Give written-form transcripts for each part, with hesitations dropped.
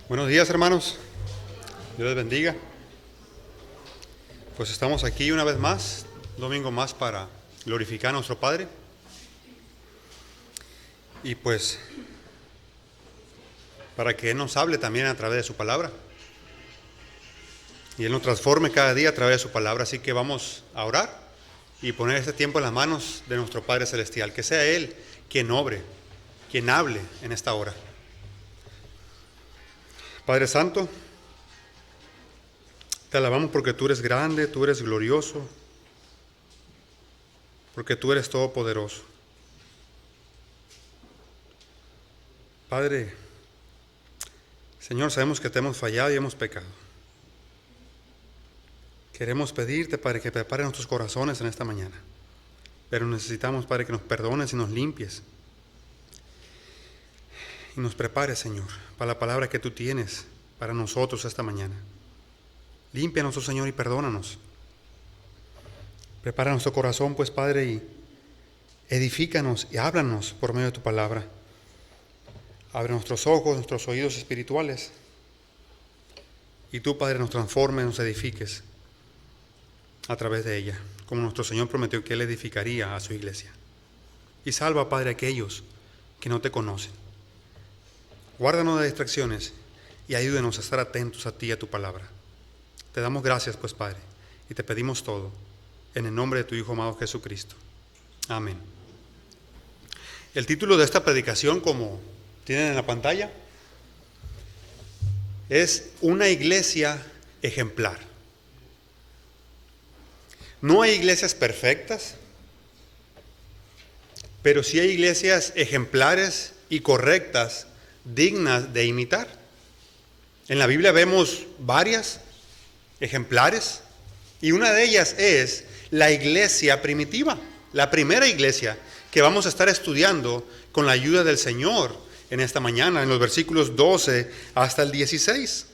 Buenos días, hermanos. Dios les bendiga. Pues estamos aquí una vez más, un domingo más para glorificar a nuestro Padre. Y pues para que Él nos hable también a través de su palabra. Y Él nos transforme cada día a través de su palabra. Así que vamos a orar y poner este tiempo en las manos de nuestro Padre Celestial. Que sea Él quien obre, quien hable en esta hora. Padre Santo, te alabamos porque tú eres grande, tú eres glorioso, porque tú eres todopoderoso. Padre, Señor, sabemos que te hemos fallado y hemos pecado. Queremos pedirte, Padre, que prepares nuestros corazones en esta mañana. Pero necesitamos, Padre, que nos perdones y nos limpies. Y nos prepares, Señor, para la palabra que tú tienes para nosotros esta mañana. Límpianos, oh Señor, y perdónanos. Prepara nuestro corazón, pues, Padre, y edifícanos y háblanos por medio de tu palabra. Abre nuestros ojos, nuestros oídos espirituales. Y tú, Padre, nos transformes, nos edifiques a través de ella, como nuestro Señor prometió que Él edificaría a su iglesia. Y salva, Padre, a aquellos que no te conocen. Guárdanos de distracciones y ayúdenos a estar atentos a ti y a tu palabra. Te damos gracias, pues, Padre, y te pedimos todo en el nombre de tu Hijo amado Jesucristo. Amén. El título de esta predicación, como tienen en la pantalla, es Una iglesia ejemplar. No hay iglesias perfectas, pero sí hay iglesias ejemplares y correctas, dignas de imitar. En la Biblia vemos varias ejemplares y una de ellas es la iglesia primitiva, la primera iglesia que vamos a estar estudiando con la ayuda del Señor en esta mañana, en los versículos 12 hasta el 16.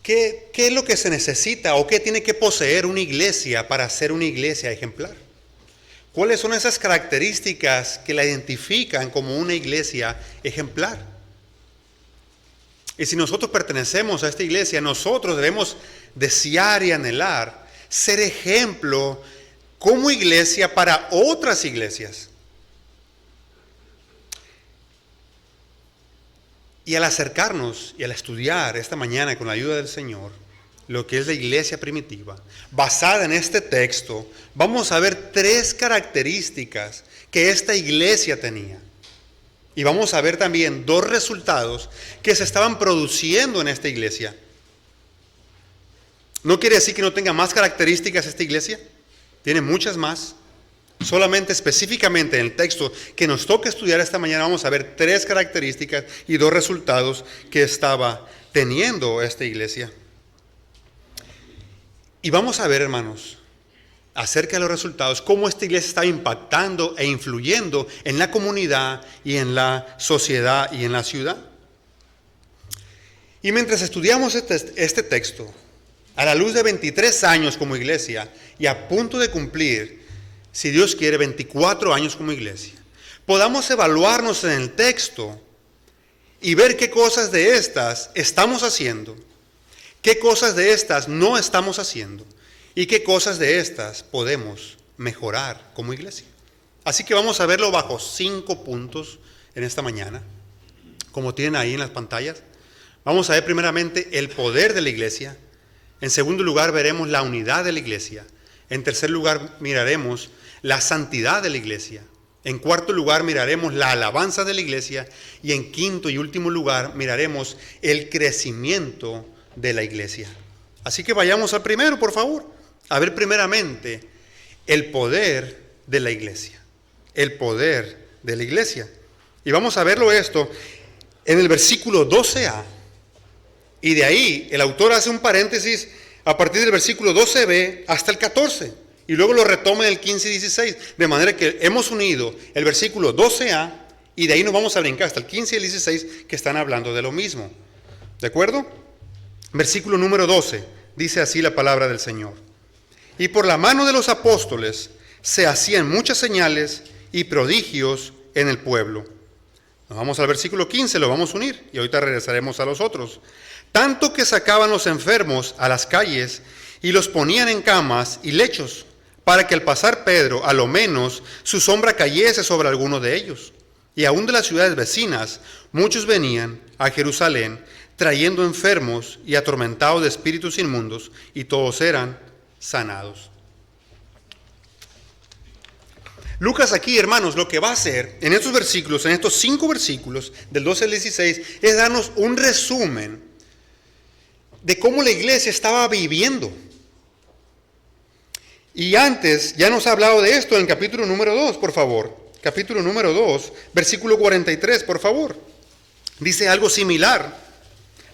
¿Qué es lo que se necesita o qué tiene que poseer una iglesia para ser una iglesia ejemplar? ¿Cuáles son esas características que la identifican como una iglesia ejemplar? Y si nosotros pertenecemos a esta iglesia, nosotros debemos desear y anhelar ser ejemplo como iglesia para otras iglesias. Y al acercarnos y al estudiar esta mañana con la ayuda del Señor lo que es la iglesia primitiva, basada en este texto, vamos a ver 3 características que esta iglesia tenía. Y vamos a ver también 2 resultados que se estaban produciendo en esta iglesia. No quiere decir que no tenga más características esta iglesia, tiene muchas más. Solamente específicamente en el texto que nos toca estudiar esta mañana vamos a ver 3 características y 2 resultados que estaba teniendo esta iglesia. Y vamos a ver, hermanos, acerca de los resultados, cómo esta iglesia estaba impactando e influyendo en la comunidad y en la sociedad y en la ciudad. Y mientras estudiamos este texto, a la luz de 23 años como iglesia y a punto de cumplir, si Dios quiere, 24 años como iglesia, podamos evaluarnos en el texto y ver qué cosas de estas estamos haciendo, qué cosas de estas no estamos haciendo y qué cosas de estas podemos mejorar como iglesia. Así que vamos a verlo bajo 5 puntos en esta mañana, como tienen ahí en las pantallas. Vamos a ver primeramente el poder de la iglesia. En segundo lugar veremos la unidad de la iglesia. En tercer lugar miraremos la santidad de la iglesia. En cuarto lugar miraremos la alabanza de la iglesia. Y en quinto y último lugar miraremos el crecimiento de la iglesia. Así que vayamos al primero, por favor. A ver primeramente el poder de la iglesia. El poder de la iglesia. Y vamos a verlo esto en el versículo 12a. Y de ahí el autor hace un paréntesis a partir del versículo 12b hasta el 14. Y luego lo retoma en el 15 y 16. De manera que hemos unido el versículo 12a y de ahí nos vamos a brincar hasta el 15 y el 16 que están hablando de lo mismo. ¿De acuerdo? Versículo número 12. Dice así la palabra del Señor. Y por la mano de los apóstoles se hacían muchas señales y prodigios en el pueblo. Nos vamos al versículo 15, lo vamos a unir y ahorita regresaremos a los otros. Tanto que sacaban los enfermos a las calles y los ponían en camas y lechos, para que al pasar Pedro, a lo menos, su sombra cayese sobre alguno de ellos. Y aún de las ciudades vecinas, muchos venían a Jerusalén, trayendo enfermos y atormentados de espíritus inmundos, y todos eran sanados. Lucas aquí, hermanos, lo que va a hacer en estos versículos, en estos 5 versículos, del 12 al 16, es darnos un resumen de cómo la iglesia estaba viviendo. Y antes ya nos ha hablado de esto en el capítulo número 2, por favor. Capítulo número 2, versículo 43, por favor. Dice algo similar.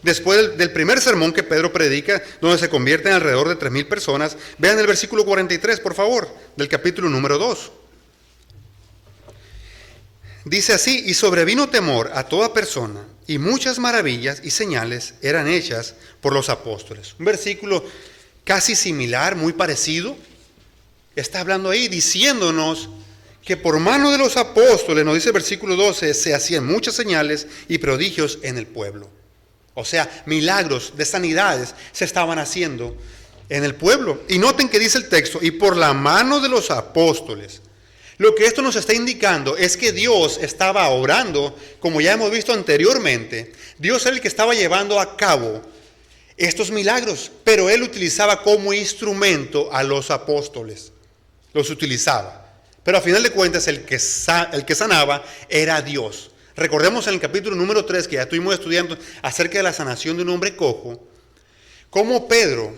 Después del primer sermón que Pedro predica, donde se convierten alrededor de 3,000 personas, vean el versículo 43, por favor, del capítulo número 2. Dice así: y sobrevino temor a toda persona, y muchas maravillas y señales eran hechas por los apóstoles. Un versículo casi similar, muy parecido. Está hablando ahí, diciéndonos que por mano de los apóstoles, nos dice el versículo 12, se hacían muchas señales y prodigios en el pueblo. O sea, milagros de sanidades se estaban haciendo en el pueblo. Y noten que dice el texto, y por la mano de los apóstoles. Lo que esto nos está indicando es que Dios estaba obrando, como ya hemos visto anteriormente. Dios era el que estaba llevando a cabo estos milagros, pero Él utilizaba como instrumento a los apóstoles. Los utilizaba. Pero a final de cuentas el que sanaba era Dios. Recordemos en el capítulo número 3, que ya estuvimos estudiando acerca de la sanación de un hombre cojo, cómo Pedro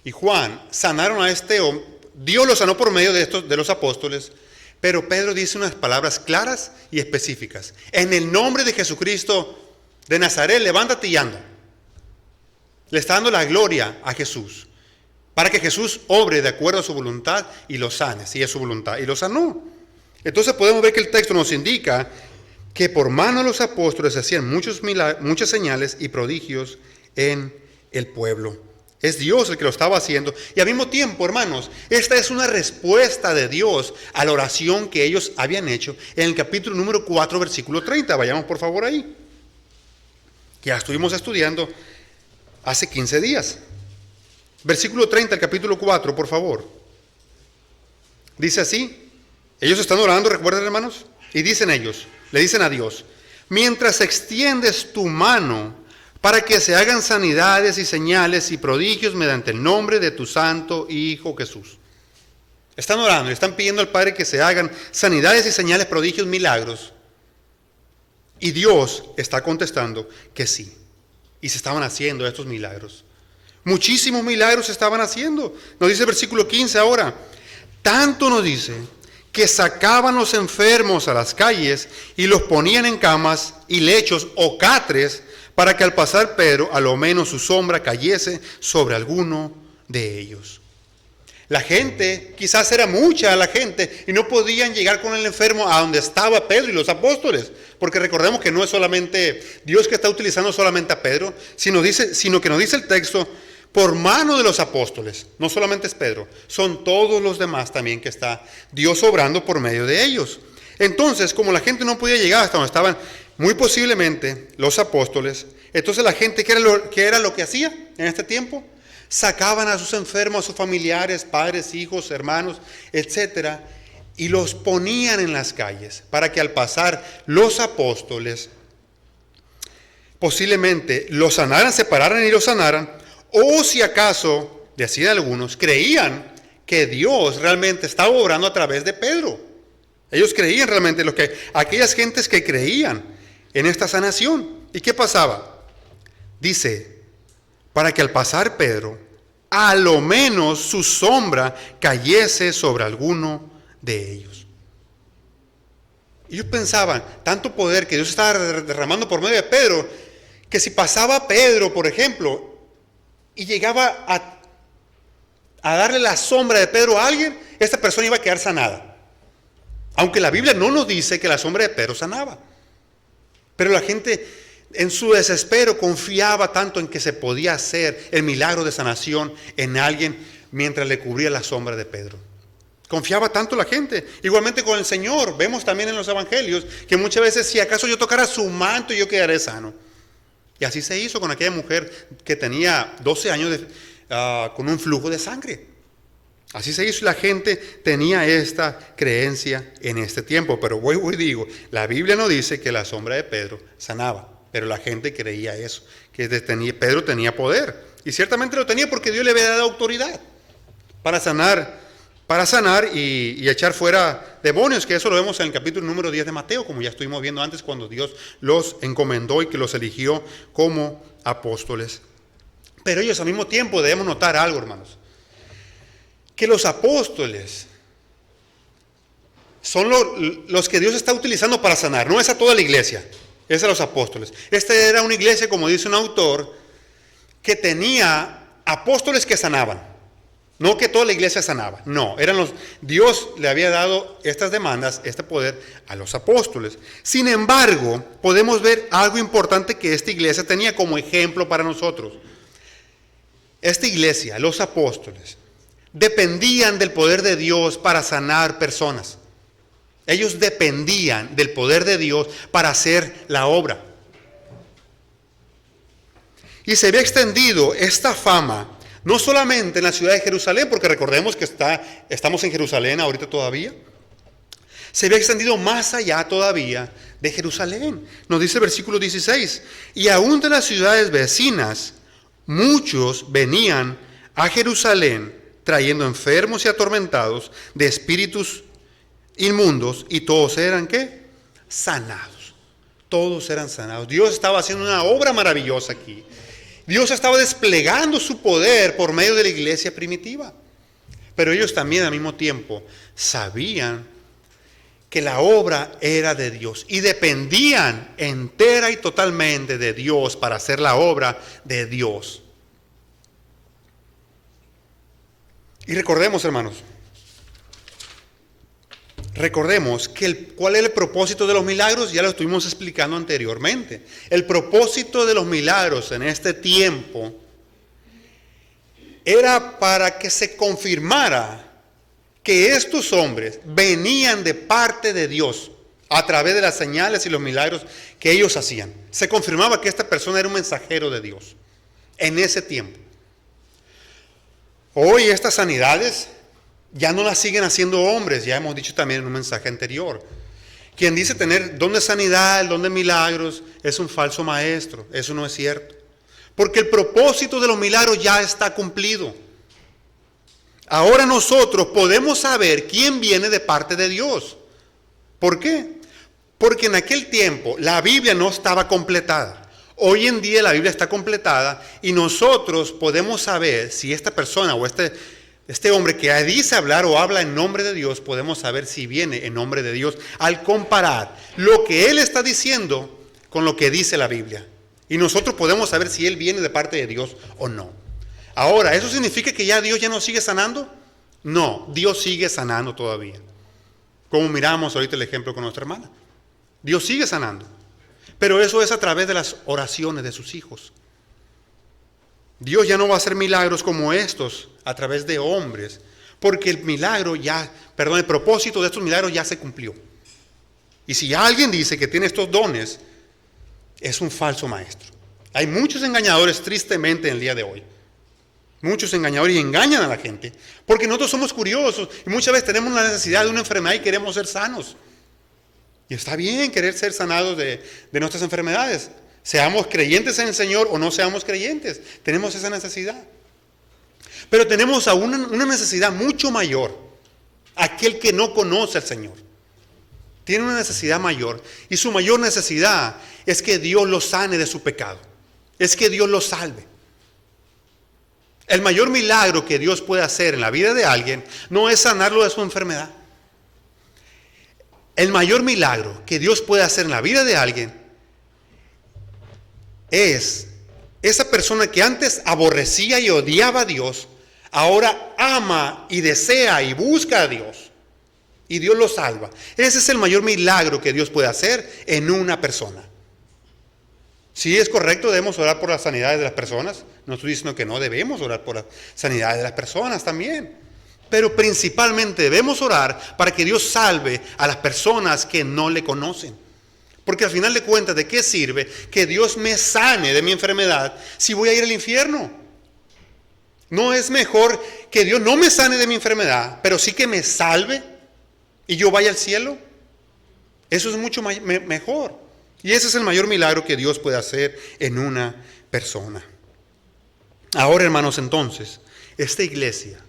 y Juan sanaron a este hombre. Dios lo sanó por medio de los apóstoles. Pero Pedro dice unas palabras claras y específicas. En el nombre de Jesucristo de Nazaret, levántate y anda. Le está dando la gloria a Jesús, para que Jesús obre de acuerdo a su voluntad y lo sane, si es su voluntad. Y lo sanó. Entonces podemos ver que el texto nos indica que por mano de los apóstoles se hacían muchas señales y prodigios en el pueblo. Es Dios el que lo estaba haciendo. Y al mismo tiempo, hermanos, esta es una respuesta de Dios a la oración que ellos habían hecho en el capítulo número 4, versículo 30. Vayamos por favor ahí, que ya estuvimos estudiando hace 15 días. Versículo 30, el capítulo 4, por favor. Dice así, ellos están orando, recuerden, hermanos, y dicen ellos, le dicen a Dios: mientras extiendes tu mano para que se hagan sanidades y señales y prodigios mediante el nombre de tu santo Hijo Jesús. Están orando y están pidiendo al Padre que se hagan sanidades y señales, prodigios, milagros. Y Dios está contestando que sí. Y se estaban haciendo estos milagros. Muchísimos milagros se estaban haciendo. Nos dice el versículo 15 ahora. Tanto nos dice que sacaban los enfermos a las calles y los ponían en camas y lechos o catres, para que al pasar Pedro, a lo menos su sombra cayese sobre alguno de ellos. La gente, quizás era mucha la gente, y no podían llegar con el enfermo a donde estaba Pedro y los apóstoles, porque recordemos que no es solamente Dios que está utilizando solamente a Pedro, sino que nos dice el texto, por mano de los apóstoles. No solamente es Pedro, son todos los demás también que está Dios obrando por medio de ellos. Entonces, como la gente no podía llegar hasta donde estaban, muy posiblemente los apóstoles, entonces la gente, ¿qué era lo que hacía en este tiempo? Sacaban a sus enfermos, a sus familiares, padres, hijos, hermanos, etcétera, y los ponían en las calles para que al pasar los apóstoles posiblemente los sanaran, se pararan y los sanaran, o si acaso, decían algunos, creían que Dios realmente estaba obrando a través de Pedro. Ellos creían realmente, aquellas gentes que creían en esta sanación. ¿Y qué pasaba? Dice, para que al pasar Pedro, a lo menos su sombra cayese sobre alguno de ellos. Ellos pensaban, tanto poder que Dios estaba derramando por medio de Pedro, que si pasaba Pedro, por ejemplo, y llegaba a darle la sombra de Pedro a alguien, esta persona iba a quedar sanada. Aunque la Biblia no nos dice que la sombra de Pedro sanaba. Pero la gente en su desespero confiaba tanto en que se podía hacer el milagro de sanación en alguien mientras le cubría la sombra de Pedro. Confiaba tanto la gente. Igualmente con el Señor. Vemos también en los evangelios que muchas veces, si acaso yo tocara su manto, yo quedaré sano. Y así se hizo con aquella mujer que tenía 12 años con un flujo de sangre. Así se hizo y la gente tenía esta creencia en este tiempo. Pero voy y digo, la Biblia no dice que la sombra de Pedro sanaba. Pero la gente creía eso, que Pedro tenía poder. Y ciertamente lo tenía porque Dios le había dado autoridad para sanar y echar fuera demonios, que eso lo vemos en el capítulo número 10 de Mateo, como ya estuvimos viendo antes, cuando Dios los encomendó y que los eligió como apóstoles. Pero ellos al mismo tiempo debemos notar algo, hermanos, que los apóstoles son los que Dios está utilizando para sanar, no es a toda la iglesia, es a los apóstoles. Esta era una iglesia, como dice un autor, que tenía apóstoles que sanaban. No que toda la iglesia sanaba, no, Dios le había dado estas demandas, este poder a los apóstoles. Sin embargo, podemos ver algo importante que esta iglesia tenía como ejemplo para nosotros. Esta iglesia, los apóstoles, dependían del poder de Dios para sanar personas. Ellos dependían del poder de Dios para hacer la obra. Y se había extendido esta fama no solamente en la ciudad de Jerusalén, porque recordemos que estamos en Jerusalén ahorita todavía. Se había extendido más allá todavía de Jerusalén. Nos dice el versículo 16. Y aún de las ciudades vecinas, muchos venían a Jerusalén trayendo enfermos y atormentados de espíritus inmundos. Y todos eran, ¿qué? Sanados. Todos eran sanados. Dios estaba haciendo una obra maravillosa aquí. Dios estaba desplegando su poder por medio de la iglesia primitiva. Pero ellos también al mismo tiempo sabían que la obra era de Dios y dependían entera y totalmente de Dios para hacer la obra de Dios. Y recordemos, hermanos, cuál es el propósito de los milagros. Ya lo estuvimos explicando anteriormente. El propósito de los milagros en este tiempo era para que se confirmara que estos hombres venían de parte de Dios a través de las señales y los milagros que ellos hacían. Se confirmaba que esta persona era un mensajero de Dios en ese tiempo. Hoy estas sanidades ya no las siguen haciendo hombres, ya hemos dicho también en un mensaje anterior. Quien dice tener don de sanidad, el don de milagros, es un falso maestro. Eso no es cierto. Porque el propósito de los milagros ya está cumplido. Ahora nosotros podemos saber quién viene de parte de Dios. ¿Por qué? Porque en aquel tiempo la Biblia no estaba completada. Hoy en día la Biblia está completada y nosotros podemos saber si esta persona o este hombre que dice hablar o habla en nombre de Dios, podemos saber si viene en nombre de Dios al comparar lo que él está diciendo con lo que dice la Biblia. Y nosotros podemos saber si él viene de parte de Dios o no. Ahora, ¿eso significa que ya Dios ya no sigue sanando? No, Dios sigue sanando todavía. Como miramos ahorita el ejemplo con nuestra hermana. Dios sigue sanando. Pero eso es a través de las oraciones de sus hijos. Dios ya no va a hacer milagros como estos a través de hombres, porque el propósito de estos milagros ya se cumplió. Y si alguien dice que tiene estos dones, es un falso maestro. Hay muchos engañadores tristemente en el día de hoy. Muchos engañadores y engañan a la gente, porque nosotros somos curiosos y muchas veces tenemos la necesidad de una enfermedad y queremos ser sanos. Y está bien querer ser sanados de nuestras enfermedades. Seamos creyentes en el Señor o no seamos creyentes, tenemos esa necesidad. Pero tenemos aún una necesidad mucho mayor. Aquel que no conoce al Señor tiene una necesidad mayor. Y su mayor necesidad es que Dios lo sane de su pecado. Es que Dios lo salve. El mayor milagro que Dios puede hacer en la vida de alguien no es sanarlo de su enfermedad. El mayor milagro que Dios puede hacer en la vida de alguien es esa persona que antes aborrecía y odiaba a Dios, ahora ama y desea y busca a Dios. Y Dios lo salva. Ese es el mayor milagro que Dios puede hacer en una persona. Sí, es correcto, debemos orar por las sanidades de las personas. No estoy diciendo que no debemos orar por las sanidades de las personas también. Pero principalmente debemos orar para que Dios salve a las personas que no le conocen. Porque al final de cuentas, ¿de qué sirve que Dios me sane de mi enfermedad si voy a ir al infierno? ¿No es mejor que Dios no me sane de mi enfermedad, pero sí que me salve y yo vaya al cielo? Eso es mucho mejor. Y ese es el mayor milagro que Dios puede hacer en una persona. Ahora, hermanos, entonces, esta iglesia,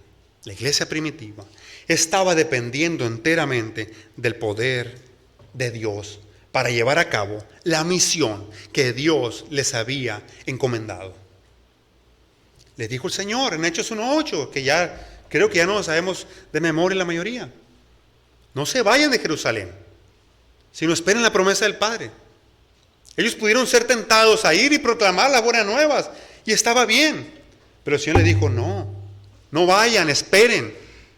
la iglesia primitiva, estaba dependiendo enteramente del poder de Dios para llevar a cabo la misión que Dios les había encomendado. Les dijo el Señor en Hechos 1:8, que ya creo que ya no lo sabemos de memoria la mayoría. No se vayan de Jerusalén, sino esperen la promesa del Padre. Ellos pudieron ser tentados a ir y proclamar las buenas nuevas, y estaba bien. Pero el Señor les dijo, no vayan, esperen,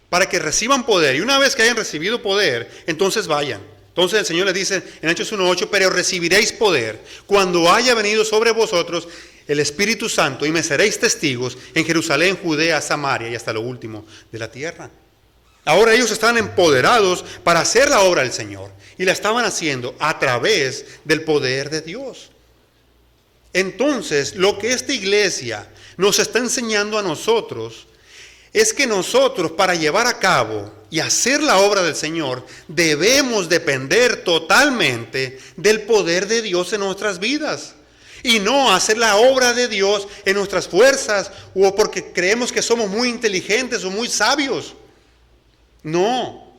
para que reciban poder. Y una vez que hayan recibido poder, entonces vayan. Entonces el Señor les dice en Hechos 1:8, pero recibiréis poder cuando haya venido sobre vosotros el Espíritu Santo, y me seréis testigos en Jerusalén, Judea, Samaria y hasta lo último de la tierra. Ahora ellos estaban empoderados para hacer la obra del Señor, y la estaban haciendo a través del poder de Dios. Entonces, lo que esta iglesia nos está enseñando a nosotros es que nosotros, para llevar a cabo y hacer la obra del Señor, debemos depender totalmente del poder de Dios en nuestras vidas. Y no hacer la obra de Dios en nuestras fuerzas o porque creemos que somos muy inteligentes o muy sabios. No.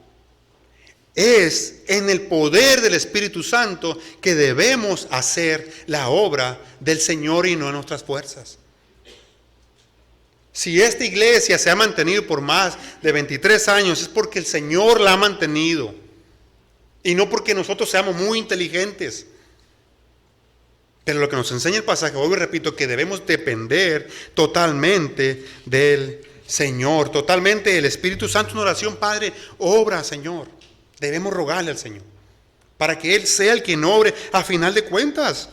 Es en el poder del Espíritu Santo que debemos hacer la obra del Señor y no en nuestras fuerzas. Si esta iglesia se ha mantenido por más de 23 años, es porque el Señor la ha mantenido. Y no porque nosotros seamos muy inteligentes. Pero lo que nos enseña el pasaje, hoy repito, que debemos depender totalmente del Señor, totalmente del Espíritu Santo en oración. Padre, obra, Señor. Debemos rogarle al Señor para que Él sea el quien obre a final de cuentas.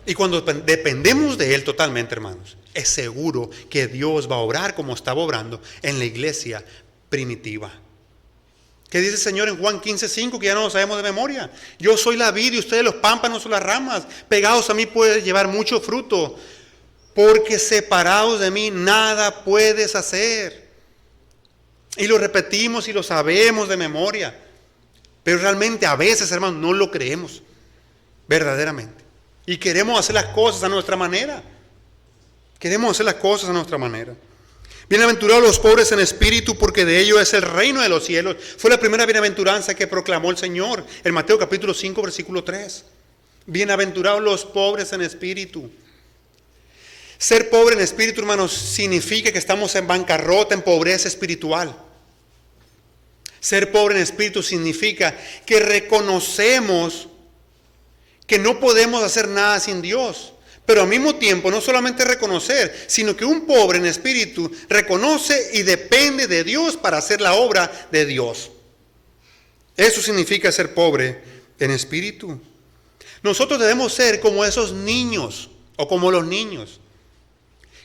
Y cuando dependemos de Él totalmente, hermanos, es seguro que Dios va a obrar como estaba obrando en la iglesia primitiva. ¿Qué dice el Señor en Juan 15:5? Que ya no lo sabemos de memoria. Yo soy la vid y ustedes los pámpanos o las ramas. Pegados a mí pueden llevar mucho fruto, porque separados de mí nada puedes hacer. Y lo repetimos y lo sabemos de memoria. Pero realmente a veces, hermanos, no lo creemos verdaderamente. Y queremos hacer las cosas a nuestra manera. Queremos hacer las cosas a nuestra manera. Bienaventurados los pobres en espíritu, porque de ellos es el reino de los cielos. Fue la primera bienaventuranza que proclamó el Señor en Mateo capítulo 5, versículo 3. Bienaventurados los pobres en espíritu. Ser pobre en espíritu, hermanos, significa que estamos en bancarrota, en pobreza espiritual. Ser pobre en espíritu significa que reconocemos que no podemos hacer nada sin Dios. Pero al mismo tiempo, no solamente reconocer, sino que un pobre en espíritu reconoce y depende de Dios para hacer la obra de Dios. Eso significa ser pobre en espíritu. Nosotros debemos ser como esos niños, o como los niños,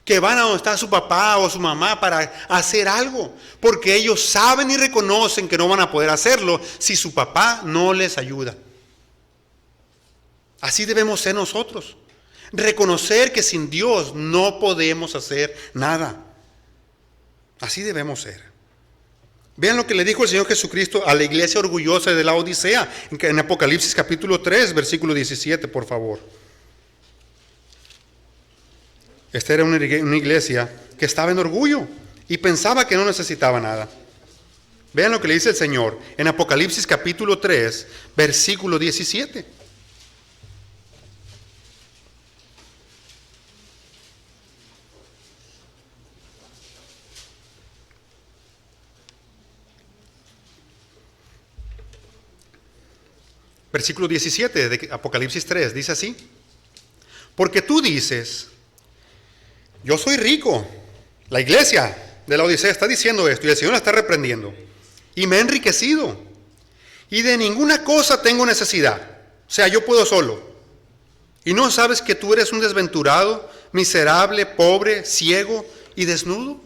que van a donde está su papá o su mamá para hacer algo, porque ellos saben y reconocen que no van a poder hacerlo si su papá no les ayuda. Así debemos ser nosotros. Reconocer que sin Dios no podemos hacer nada. Así debemos ser. Vean lo que le dijo el Señor Jesucristo a la iglesia orgullosa de la Odisea en Apocalipsis capítulo 3, versículo 17, por favor. Esta era una iglesia que estaba en orgullo y pensaba que no necesitaba nada. Vean lo que le dice el Señor en Apocalipsis capítulo 3, versículo 17. Versículo 17 de Apocalipsis 3 dice así: porque tú dices, yo soy rico. La iglesia de la Odisea está diciendo esto y el Señor la está reprendiendo. Y me he enriquecido y de ninguna cosa tengo necesidad. O sea, yo puedo solo. Y no sabes que tú eres un desventurado, miserable, pobre, ciego y desnudo.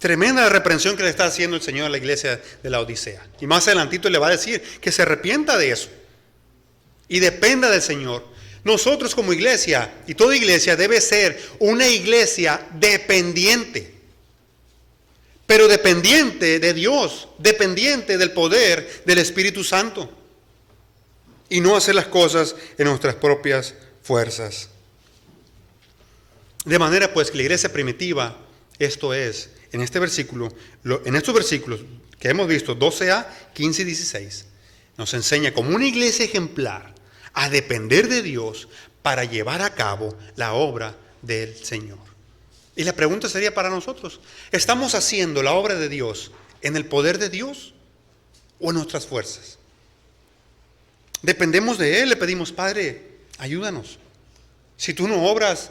Tremenda la reprensión que le está haciendo el Señor a la iglesia de la Odisea. Y más adelantito le va a decir que se arrepienta de eso y dependa del Señor. Nosotros como iglesia, y toda iglesia debe ser una iglesia dependiente, pero dependiente de Dios, dependiente del poder del Espíritu Santo, y no hacer las cosas en nuestras propias fuerzas. De manera pues que la iglesia primitiva, esto es, en este versículo, en estos versículos que hemos visto, 12a, 15 y 16, nos enseña como una iglesia ejemplar a depender de Dios para llevar a cabo la obra del Señor. Y la pregunta sería para nosotros, ¿estamos haciendo la obra de Dios en el poder de Dios o en nuestras fuerzas? Dependemos de Él, le pedimos, Padre, ayúdanos. Si tú no obras,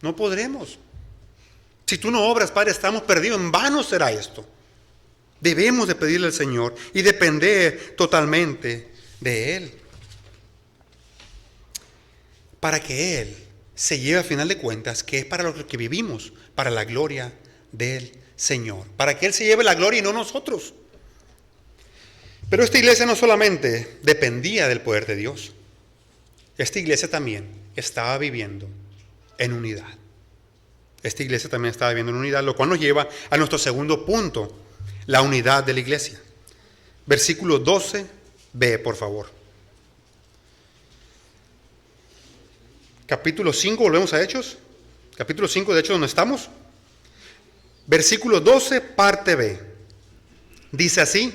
no podremos. Si tú no obras, Padre, estamos perdidos, en vano será esto. Debemos de pedirle al Señor y depender totalmente de Él, para que Él se lleve a final de cuentas, que es para lo que vivimos, para la gloria del Señor, para que Él se lleve la gloria y no nosotros. Pero esta iglesia no solamente dependía del poder de Dios, esta iglesia también estaba viviendo en unidad. Esta iglesia también estaba viviendo en unidad, lo cual nos lleva a nuestro segundo punto, la unidad de la iglesia. Versículo 12b, por favor. Capítulo 5, volvemos a Hechos. Capítulo 5 de Hechos, donde estamos. Versículo 12, parte B. Dice así: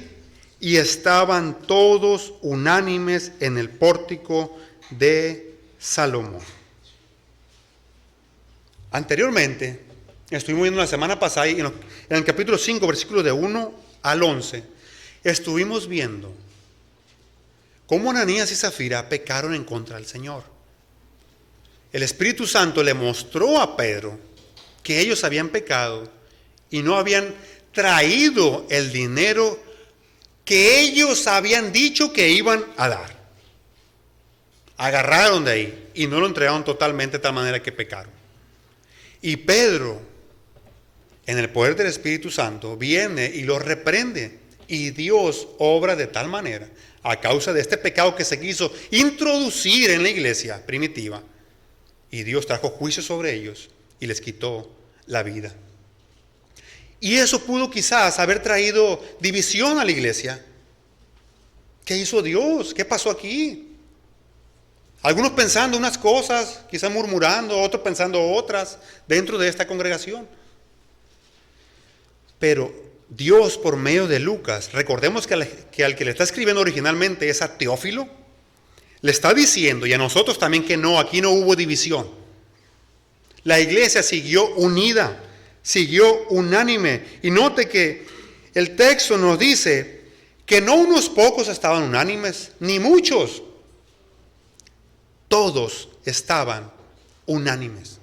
y estaban todos unánimes en el pórtico de Salomón. Anteriormente, estuvimos viendo la semana pasada, y en el capítulo 5, versículos de 1 al 11, estuvimos viendo cómo Ananías y Zafira pecaron en contra del Señor. El Espíritu Santo le mostró a Pedro que ellos habían pecado y no habían traído el dinero que ellos habían dicho que iban a dar. Agarraron de ahí y no lo entregaron totalmente de tal manera que pecaron. Y Pedro, en el poder del Espíritu Santo, viene y los reprende. Y Dios obra de tal manera, a causa de este pecado que se quiso introducir en la iglesia primitiva. Y Dios trajo juicio sobre ellos y les quitó la vida. Y eso pudo quizás haber traído división a la iglesia. ¿Qué hizo Dios? ¿Qué pasó aquí? Algunos pensando unas cosas, quizás murmurando, otros pensando otras dentro de esta congregación. Pero Dios, por medio de Lucas, recordemos que al que le está escribiendo originalmente es a Teófilo, le está diciendo, y a nosotros también, que no, aquí no hubo división. La iglesia siguió unida, siguió unánime. Y note que el texto nos dice que no unos pocos estaban unánimes, ni muchos. Todos estaban unánimes.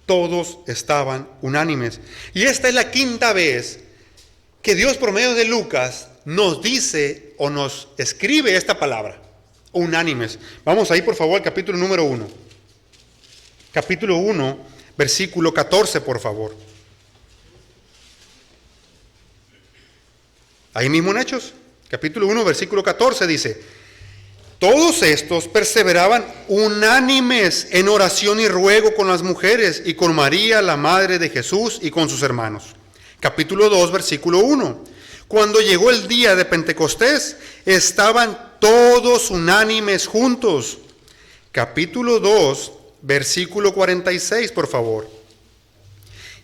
Todos estaban unánimes. Y esta es la quinta vez que Dios, por medio de Lucas, nos dice o nos escribe esta palabra, unánimes. Vamos ahí, por favor, al capítulo número 1. Capítulo 1, versículo 14, por favor. Ahí mismo en Hechos, capítulo 1, versículo 14 dice: todos estos perseveraban unánimes en oración y ruego con las mujeres y con María, la madre de Jesús, y con sus hermanos. Capítulo 2, versículo 1. Cuando llegó el día de Pentecostés, estaban todos unánimes juntos. Capítulo 2, versículo 46, por favor.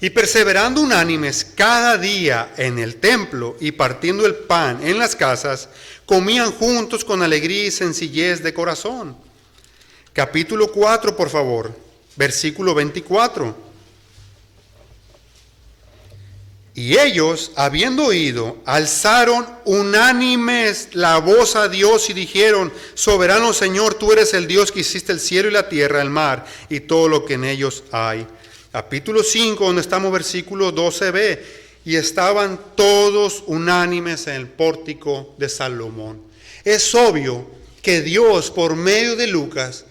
Y perseverando unánimes cada día en el templo y partiendo el pan en las casas, comían juntos con alegría y sencillez de corazón. Capítulo 4, por favor, versículo 24. Y ellos, habiendo oído, alzaron unánimes la voz a Dios y dijeron: soberano Señor, tú eres el Dios que hiciste el cielo y la tierra, el mar y todo lo que en ellos hay. Capítulo 5, donde estamos, versículo 12b. Y estaban todos unánimes en el pórtico de Salomón. Es obvio que Dios, por medio de Lucas,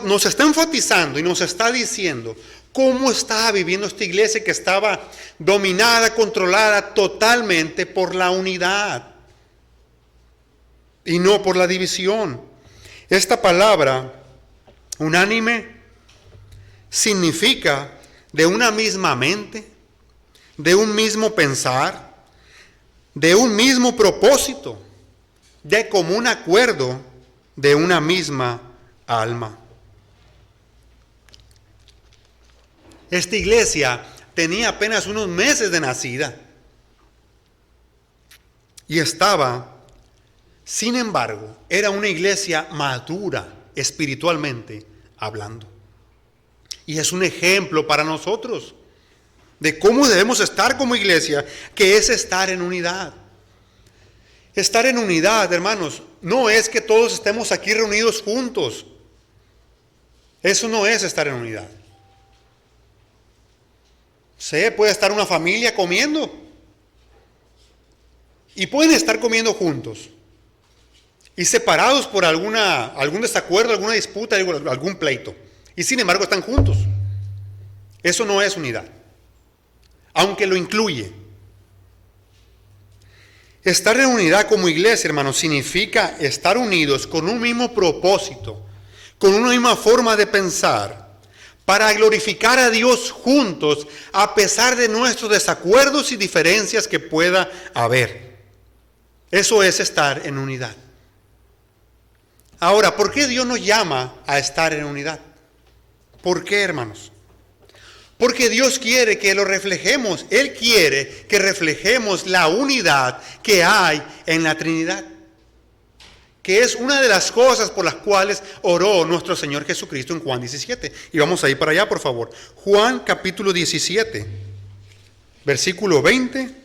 nos está enfatizando y nos está diciendo ¿Cómo estaba viviendo esta iglesia que estaba dominada, controlada totalmente por la unidad y no por la división? Esta palabra, unánime, significa de una misma mente, de un mismo pensar, de un mismo propósito, de común acuerdo, de una misma alma. Esta iglesia tenía apenas unos meses de nacida y estaba, sin embargo, era una iglesia madura espiritualmente hablando. Y es un ejemplo para nosotros de cómo debemos estar como iglesia, que es estar en unidad. Estar en unidad, hermanos, no es que todos estemos aquí reunidos juntos. Eso no es estar en unidad. Puede estar una familia comiendo y pueden estar comiendo juntos y separados por algún desacuerdo, alguna disputa, algún pleito, y sin embargo están juntos. Eso no es unidad, aunque lo incluye. Estar en unidad como iglesia, hermanos, significa estar unidos con un mismo propósito, con una misma forma de pensar, para glorificar a Dios juntos, a pesar de nuestros desacuerdos y diferencias que pueda haber. Eso es estar en unidad. Ahora, ¿por qué Dios nos llama a estar en unidad? ¿Por qué, hermanos? Porque Dios quiere que lo reflejemos. Él quiere que reflejemos la unidad que hay en la Trinidad, que es una de las cosas por las cuales oró nuestro Señor Jesucristo en Juan 17. Y vamos a ir para allá, por favor. Juan capítulo 17, versículo 20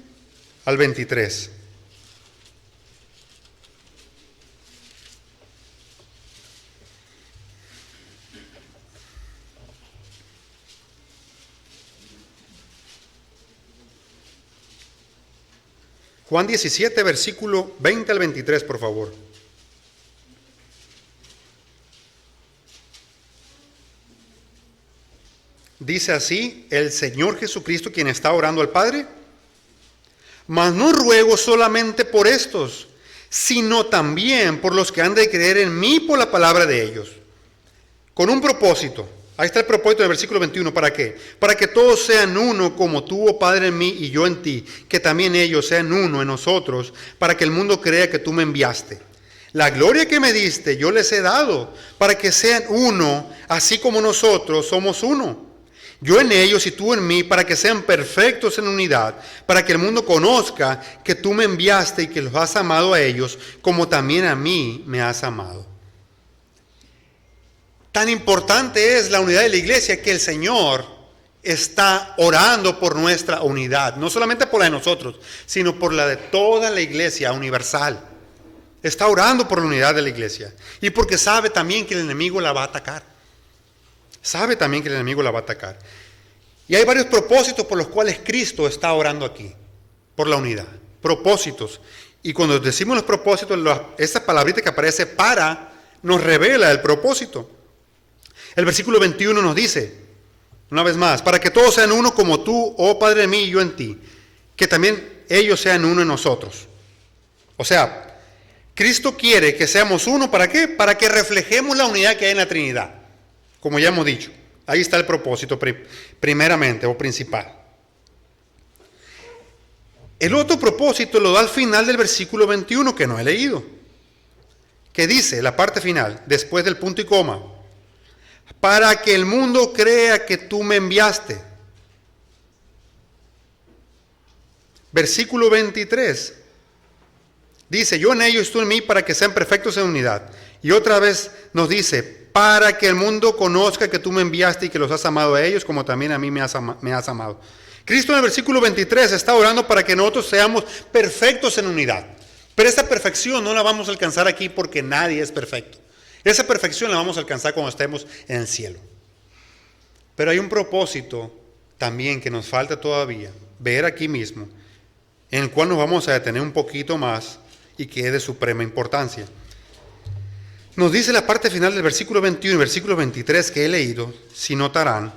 al 23. Juan 17, versículo 20 al 23, por favor. Dice así el Señor Jesucristo, quien está orando al Padre: mas no ruego solamente por estos, sino también por los que han de creer en mí por la palabra de ellos. Con un propósito. Ahí está el propósito del versículo 21. ¿Para qué? Para que todos sean uno, como tú, oh Padre, en mí y yo en ti, que también ellos sean uno en nosotros, para que el mundo crea que tú me enviaste. La gloria que me diste yo les he dado, para que sean uno, así como nosotros somos uno. Yo en ellos y tú en mí, para que sean perfectos en unidad, para que el mundo conozca que tú me enviaste y que los has amado a ellos, como también a mí me has amado. Tan importante es la unidad de la iglesia que el Señor está orando por nuestra unidad, no solamente por la de nosotros, sino por la de toda la iglesia universal. Está orando por la unidad de la iglesia y porque sabe también que el enemigo la va a atacar. Sabe también que el enemigo la va a atacar. Y hay varios propósitos por los cuales Cristo está orando aquí, por la unidad. Propósitos. Y cuando decimos los propósitos, esa palabrita que aparece para, nos revela el propósito. El versículo 21 nos dice, una vez más, para que todos sean uno como tú, oh Padre en mí y yo en ti, que también ellos sean uno en nosotros. O sea, Cristo quiere que seamos uno, ¿para qué? Para que reflejemos la unidad que hay en la Trinidad, como ya hemos dicho. Ahí está el propósito primeramente o principal. El otro propósito lo da al final del versículo 21 que no he leído, que dice, la parte final, después del punto y coma, para que el mundo crea que tú me enviaste. Versículo 23 dice, yo en ellos y tú en mí, para que sean perfectos en unidad. Y otra vez nos dice, para que el mundo conozca que tú me enviaste y que los has amado a ellos, como también a mí me has amado. Cristo en el versículo 23 está orando para que nosotros seamos perfectos en unidad. Pero esta perfección no la vamos a alcanzar aquí porque nadie es perfecto. Esa perfección la vamos a alcanzar cuando estemos en el cielo. Pero hay un propósito también que nos falta todavía ver aquí mismo, en el cual nos vamos a detener un poquito más y que es de suprema importancia. Nos dice la parte final del versículo 21 y versículo 23 que he leído, si notarán,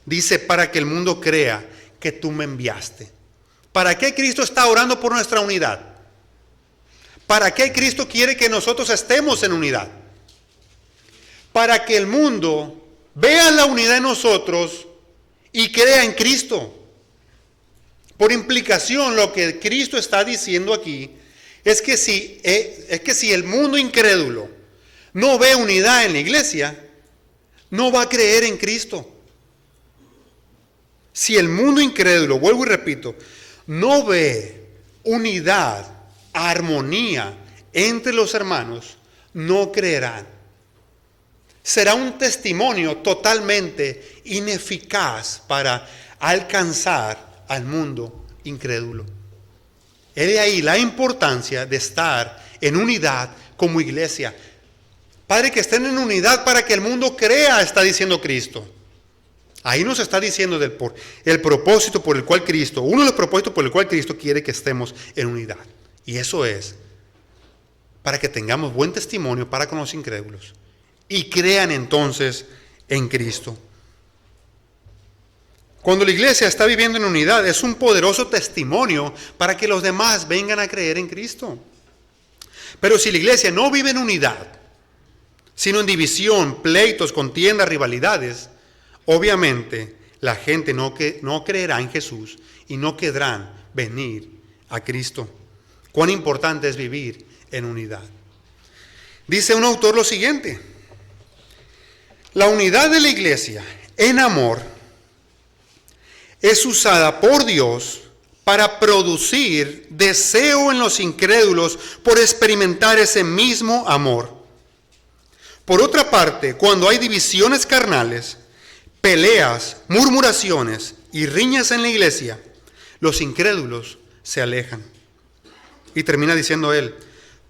Dice, para que el mundo crea que tú me enviaste. ¿Para qué Cristo está orando por nuestra unidad? ¿Para qué Cristo quiere que nosotros estemos en unidad? Para que el mundo vea la unidad en nosotros y crea en Cristo. Por implicación, lo que Cristo está diciendo aquí es que si el mundo incrédulo no ve unidad en la iglesia, no va a creer en Cristo. Si el mundo incrédulo, vuelvo y repito, no ve unidad, armonía entre los hermanos, no creerán. Será un testimonio totalmente ineficaz para alcanzar al mundo incrédulo. He de ahí la importancia de estar en unidad como iglesia. Padre, que estén en unidad para que el mundo crea, está diciendo Cristo. Ahí nos está diciendo el propósito por el cual Cristo, uno de los propósitos por el cual Cristo quiere que estemos en unidad. Y eso es para que tengamos buen testimonio para con los incrédulos y crean entonces en Cristo. Cuando la iglesia está viviendo en unidad, es un poderoso testimonio para que los demás vengan a creer en Cristo. Pero si la iglesia no vive en unidad, sino en división, pleitos, contiendas, rivalidades, obviamente la gente no creerá en Jesús y no querrán venir a Cristo. Cuán importante es vivir en unidad. Dice un autor lo siguiente: la unidad de la iglesia en amor es usada por Dios para producir deseo en los incrédulos por experimentar ese mismo amor. Por otra parte, cuando hay divisiones carnales, peleas, murmuraciones y riñas en la iglesia, los incrédulos se alejan. Y termina diciendo él: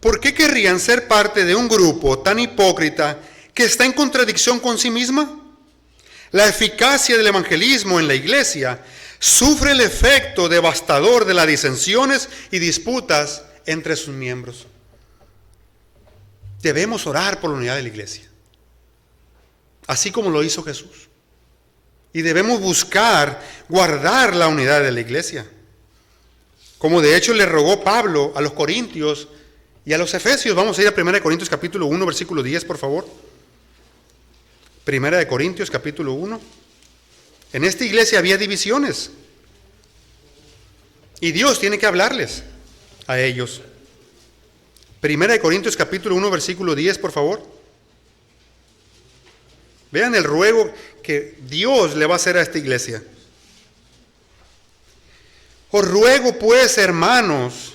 ¿por qué querrían ser parte de un grupo tan hipócrita que está en contradicción con sí misma? La eficacia del evangelismo en la iglesia sufre el efecto devastador de las disensiones y disputas entre sus miembros. Debemos orar por la unidad de la iglesia, así como lo hizo Jesús. Y debemos buscar guardar la unidad de la iglesia, como de hecho le rogó Pablo a los corintios y a los efesios. Vamos a ir a 1 Corintios capítulo 1, versículo 10, por favor. 1 Corintios capítulo 1. En esta iglesia había divisiones y Dios tiene que hablarles a ellos. 1 Corintios capítulo 1, versículo 10, por favor. Vean el ruego que Dios le va a hacer a esta iglesia. Os ruego pues, hermanos,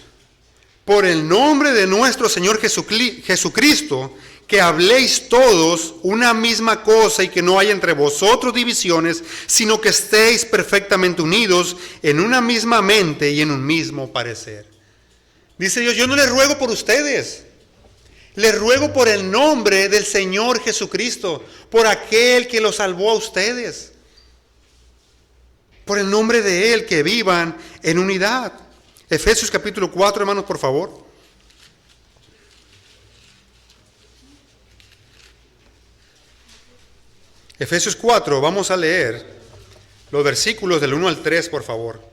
por el nombre de nuestro Señor Jesucristo, que habléis todos una misma cosa y que no haya entre vosotros divisiones, sino que estéis perfectamente unidos en una misma mente y en un mismo parecer. Dice Dios: yo no les ruego por ustedes, les ruego por el nombre del Señor Jesucristo, por aquel que los salvó a ustedes, por el nombre de Él, que vivan en unidad. Efesios capítulo 4, hermanos, por favor. Efesios 4, vamos a leer los versículos del 1 al 3, por favor.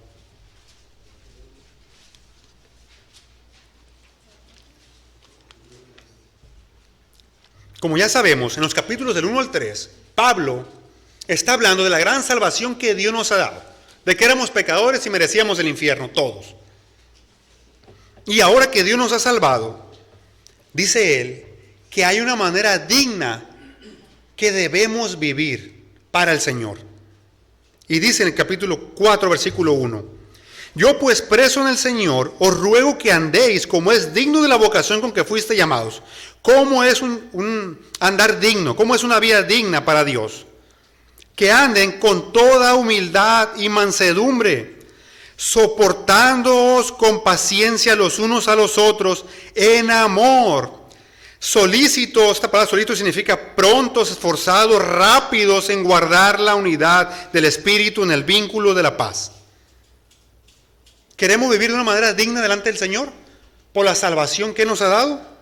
Como ya sabemos, en los capítulos del 1 al 3, Pablo está hablando de la gran salvación que Dios nos ha dado, de que éramos pecadores y merecíamos el infierno, todos. Y ahora que Dios nos ha salvado, dice él que hay una manera digna que debemos vivir para el Señor. Y dice en el capítulo 4, versículo 1: yo pues, preso en el Señor, os ruego que andéis como es digno de la vocación con que fuiste llamados. ¿Cómo es un andar digno? ¿Cómo es una vida digna para Dios? Que anden con toda humildad y mansedumbre, soportándoos con paciencia los unos a los otros en amor. Solícitos, esta palabra solícito significa prontos, esforzados, rápidos en guardar la unidad del Espíritu en el vínculo de la paz. ¿Queremos vivir de una manera digna delante del Señor por la salvación que nos ha dado?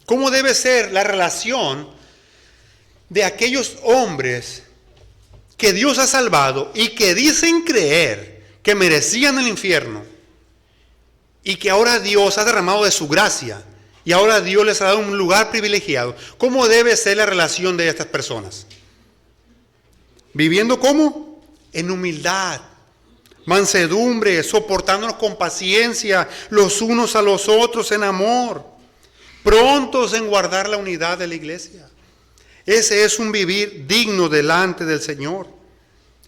¿Cómo debe ser la relación de aquellos hombres que Dios ha salvado y que dicen creer que merecían el infierno y que ahora Dios ha derramado de su gracia y ahora Dios les ha dado un lugar privilegiado, ¿cómo debe ser la relación de estas personas? ¿Viviendo cómo? En humildad, mansedumbre, soportándonos con paciencia los unos a los otros en amor, prontos en guardar la unidad de la iglesia. Ese es un vivir digno delante del Señor.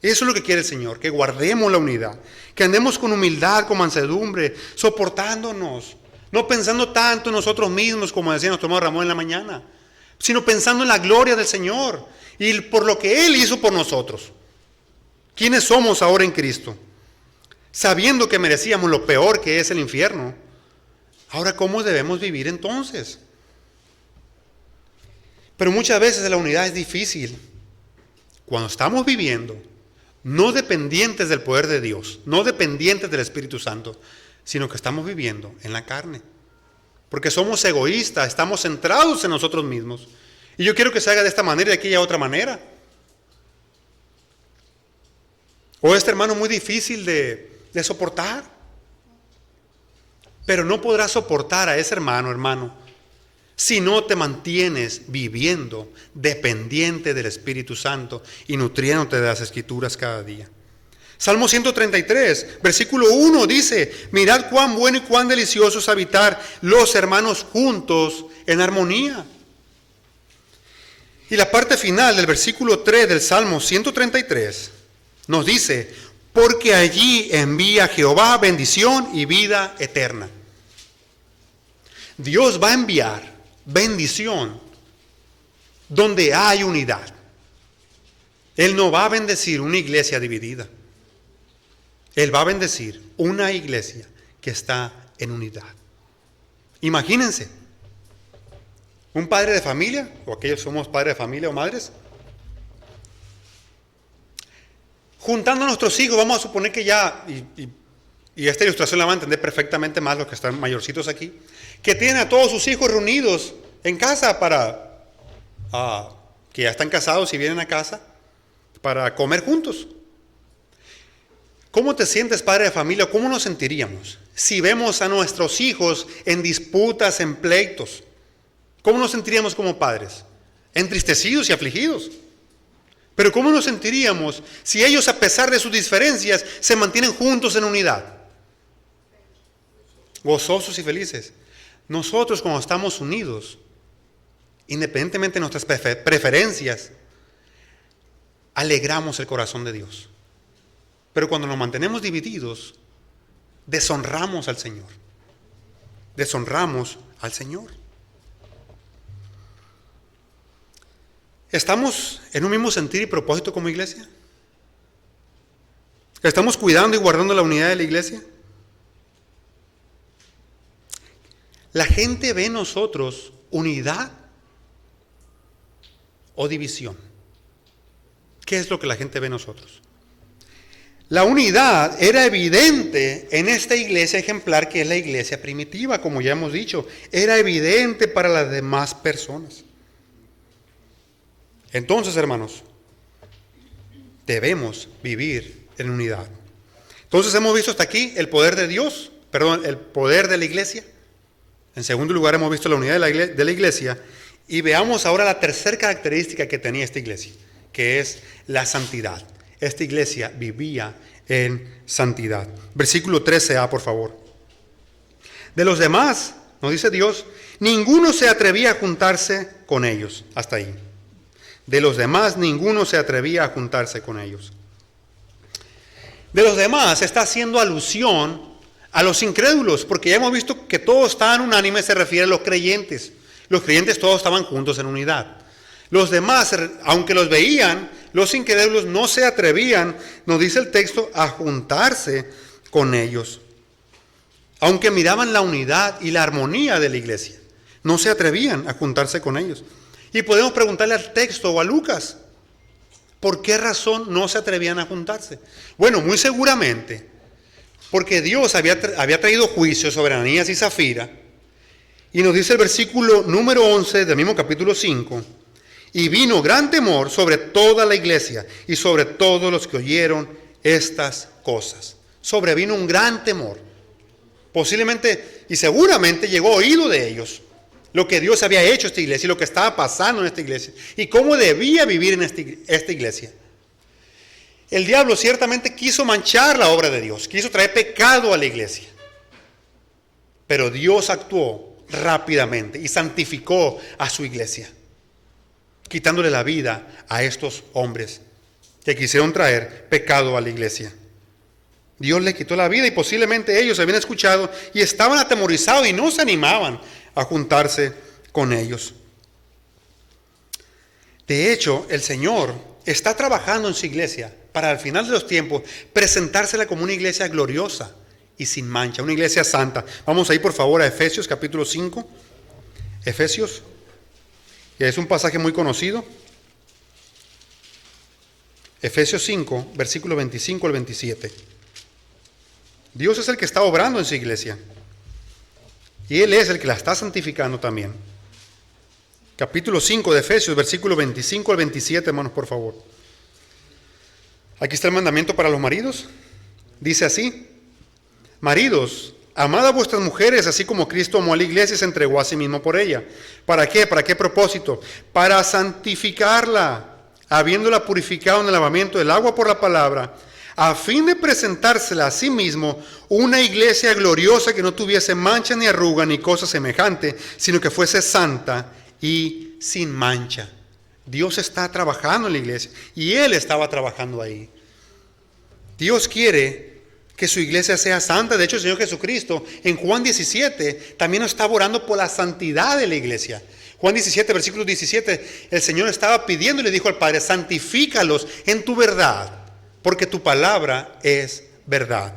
Eso es lo que quiere el Señor, que guardemos la unidad, que andemos con humildad, con mansedumbre, soportándonos, no pensando tanto en nosotros mismos, como decía nuestro hermano Ramón en la mañana, sino pensando en la gloria del Señor y por lo que Él hizo por nosotros. ¿Quiénes somos ahora en Cristo? Sabiendo que merecíamos lo peor que es el infierno. Ahora, ¿cómo debemos vivir entonces? Pero muchas veces la unidad es difícil. Cuando estamos viviendo, no dependientes del poder de Dios, no dependientes del Espíritu Santo, sino que estamos viviendo en la carne. Porque somos egoístas, estamos centrados en nosotros mismos. Y yo quiero que se haga de esta manera y de aquella otra manera. O este hermano muy difícil de soportar. Pero no podrás soportar a ese hermano, si no te mantienes viviendo dependiente del Espíritu Santo y nutriéndote de las Escrituras cada día. Salmo 133, versículo 1 dice: mirad cuán bueno y cuán delicioso es habitar los hermanos juntos en armonía. Y la parte final del versículo 3 del Salmo 133 nos dice: porque allí envía Jehová bendición y vida eterna. Dios va a enviar bendición donde hay unidad. Él no va a bendecir una iglesia dividida. Él va a bendecir una iglesia que está en unidad. Imagínense, un padre de familia, o aquellos somos padres de familia o madres, juntando a nuestros hijos, vamos a suponer que ya, y esta ilustración la van a entender perfectamente más los que están mayorcitos aquí, que tienen a todos sus hijos reunidos en casa que ya están casados y vienen a casa para comer juntos. ¿Cómo te sientes, padre de familia? ¿Cómo nos sentiríamos si vemos a nuestros hijos en disputas, en pleitos? ¿Cómo nos sentiríamos como padres? Entristecidos y afligidos. Pero ¿cómo nos sentiríamos si ellos, a pesar de sus diferencias, se mantienen juntos en unidad? Gozosos y felices. Nosotros, cuando estamos unidos, independientemente de nuestras preferencias, alegramos el corazón de Dios. Pero cuando nos mantenemos divididos, deshonramos al Señor. Deshonramos al Señor. ¿Estamos en un mismo sentir y propósito como iglesia? ¿Estamos cuidando y guardando la unidad de la iglesia? La gente ve en nosotros unidad o división. ¿Qué es lo que la gente ve en nosotros? La unidad era evidente en esta iglesia ejemplar que es la iglesia primitiva, como ya hemos dicho. Era evidente para las demás personas. Entonces, hermanos, debemos vivir en unidad. Entonces hemos visto hasta aquí el poder de Dios, el poder de la iglesia. En segundo lugar, hemos visto la unidad de la iglesia. Y veamos ahora la tercera característica que tenía esta iglesia, que es la santidad. Esta iglesia vivía en santidad. Versículo 13a, por favor. De los demás, nos dice Dios, ninguno se atrevía a juntarse con ellos. Hasta ahí. De los demás, ninguno se atrevía a juntarse con ellos. De los demás está haciendo alusión a los incrédulos, porque ya hemos visto que todos estaban unánimes, se refiere a los creyentes. Los creyentes todos estaban juntos en unidad. Los demás, aunque los veían, los incrédulos no se atrevían, nos dice el texto, a juntarse con ellos. Aunque miraban la unidad y la armonía de la iglesia, no se atrevían a juntarse con ellos. Y podemos preguntarle al texto o a Lucas, ¿por qué razón no se atrevían a juntarse? Bueno, muy seguramente, porque Dios había traído juicio sobre Ananías y Zafira, y nos dice el versículo número 11 del mismo capítulo 5, Y vino gran temor sobre toda la iglesia y sobre todos los que oyeron estas cosas. Sobrevino un gran temor. Posiblemente y seguramente llegó oído de ellos lo que Dios había hecho en esta iglesia y lo que estaba pasando en esta iglesia y cómo debía vivir en esta iglesia. El diablo ciertamente quiso manchar la obra de Dios, quiso traer pecado a la iglesia. Pero Dios actuó rápidamente y santificó a su iglesia, quitándole la vida a estos hombres que quisieron traer pecado a la iglesia. Dios le quitó la vida y posiblemente ellos habían escuchado y estaban atemorizados y no se animaban a juntarse con ellos. De hecho, el Señor está trabajando en su iglesia para al final de los tiempos presentársela como una iglesia gloriosa y sin mancha, una iglesia santa. Vamos a ir por favor a Efesios capítulo 5. Efesios, que es un pasaje muy conocido. Efesios 5, versículo 25 al 27. Dios es el que está obrando en su iglesia. Y Él es el que la está santificando también. Capítulo 5 de Efesios, versículo 25 al 27, hermanos, por favor. Aquí está el mandamiento para los maridos. Dice así: maridos, amad a vuestras mujeres, así como Cristo amó a la iglesia y se entregó a sí mismo por ella. ¿Para qué? ¿Para qué propósito? Para santificarla, habiéndola purificado en el lavamiento del agua por la palabra, a fin de presentársela a sí mismo una iglesia gloriosa que no tuviese mancha ni arruga ni cosa semejante, sino que fuese santa y sin mancha. Dios está trabajando en la iglesia y Él estaba trabajando ahí. Dios quiere que su iglesia sea santa. De hecho, el Señor Jesucristo en Juan 17 también nos estaba orando por la santidad de la iglesia. Juan 17, versículo 17, el Señor estaba pidiendo y le dijo al Padre: santifícalos en tu verdad, porque tu palabra es verdad.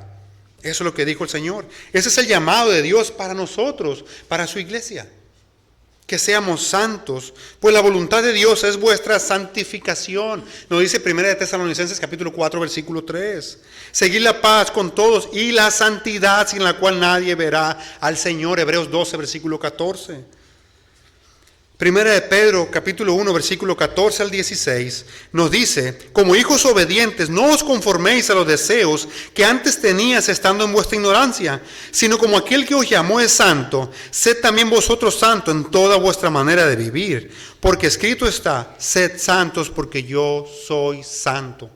Eso es lo que dijo el Señor. Ese es el llamado de Dios para nosotros, para su iglesia. Que seamos santos, pues la voluntad de Dios es vuestra santificación. Nos dice 1 de Tesalonicenses capítulo 4, versículo 3. Seguid la paz con todos y la santidad, sin la cual nadie verá al Señor. Hebreos 12, versículo 14. Primera de Pedro, capítulo 1, versículo 14 al 16, nos dice: como hijos obedientes, no os conforméis a los deseos que antes tenías estando en vuestra ignorancia, sino como aquel que os llamó es santo, sed también vosotros santos en toda vuestra manera de vivir, porque escrito está: sed santos porque yo soy santo.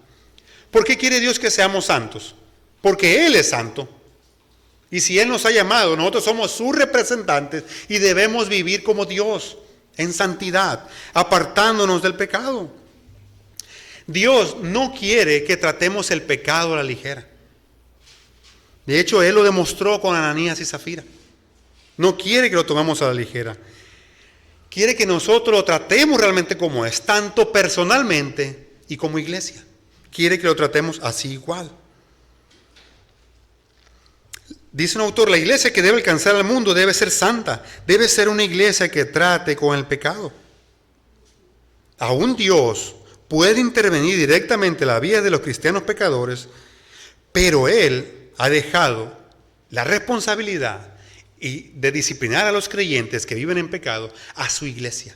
¿Por qué quiere Dios que seamos santos? Porque Él es santo. Y si Él nos ha llamado, nosotros somos sus representantes y debemos vivir como Dios, en santidad, apartándonos del pecado. Dios no quiere que tratemos el pecado a la ligera. De hecho, Él lo demostró con Ananías y Zafira. No quiere que lo tomemos a la ligera. Quiere que nosotros lo tratemos realmente como es, tanto personalmente y como iglesia. Quiere que lo tratemos así igual. Dice un autor: la iglesia que debe alcanzar al mundo debe ser santa, debe ser una iglesia que trate con el pecado. Aún Dios puede intervenir directamente en la vida de los cristianos pecadores, pero Él ha dejado la responsabilidad de disciplinar a los creyentes que viven en pecado a su iglesia.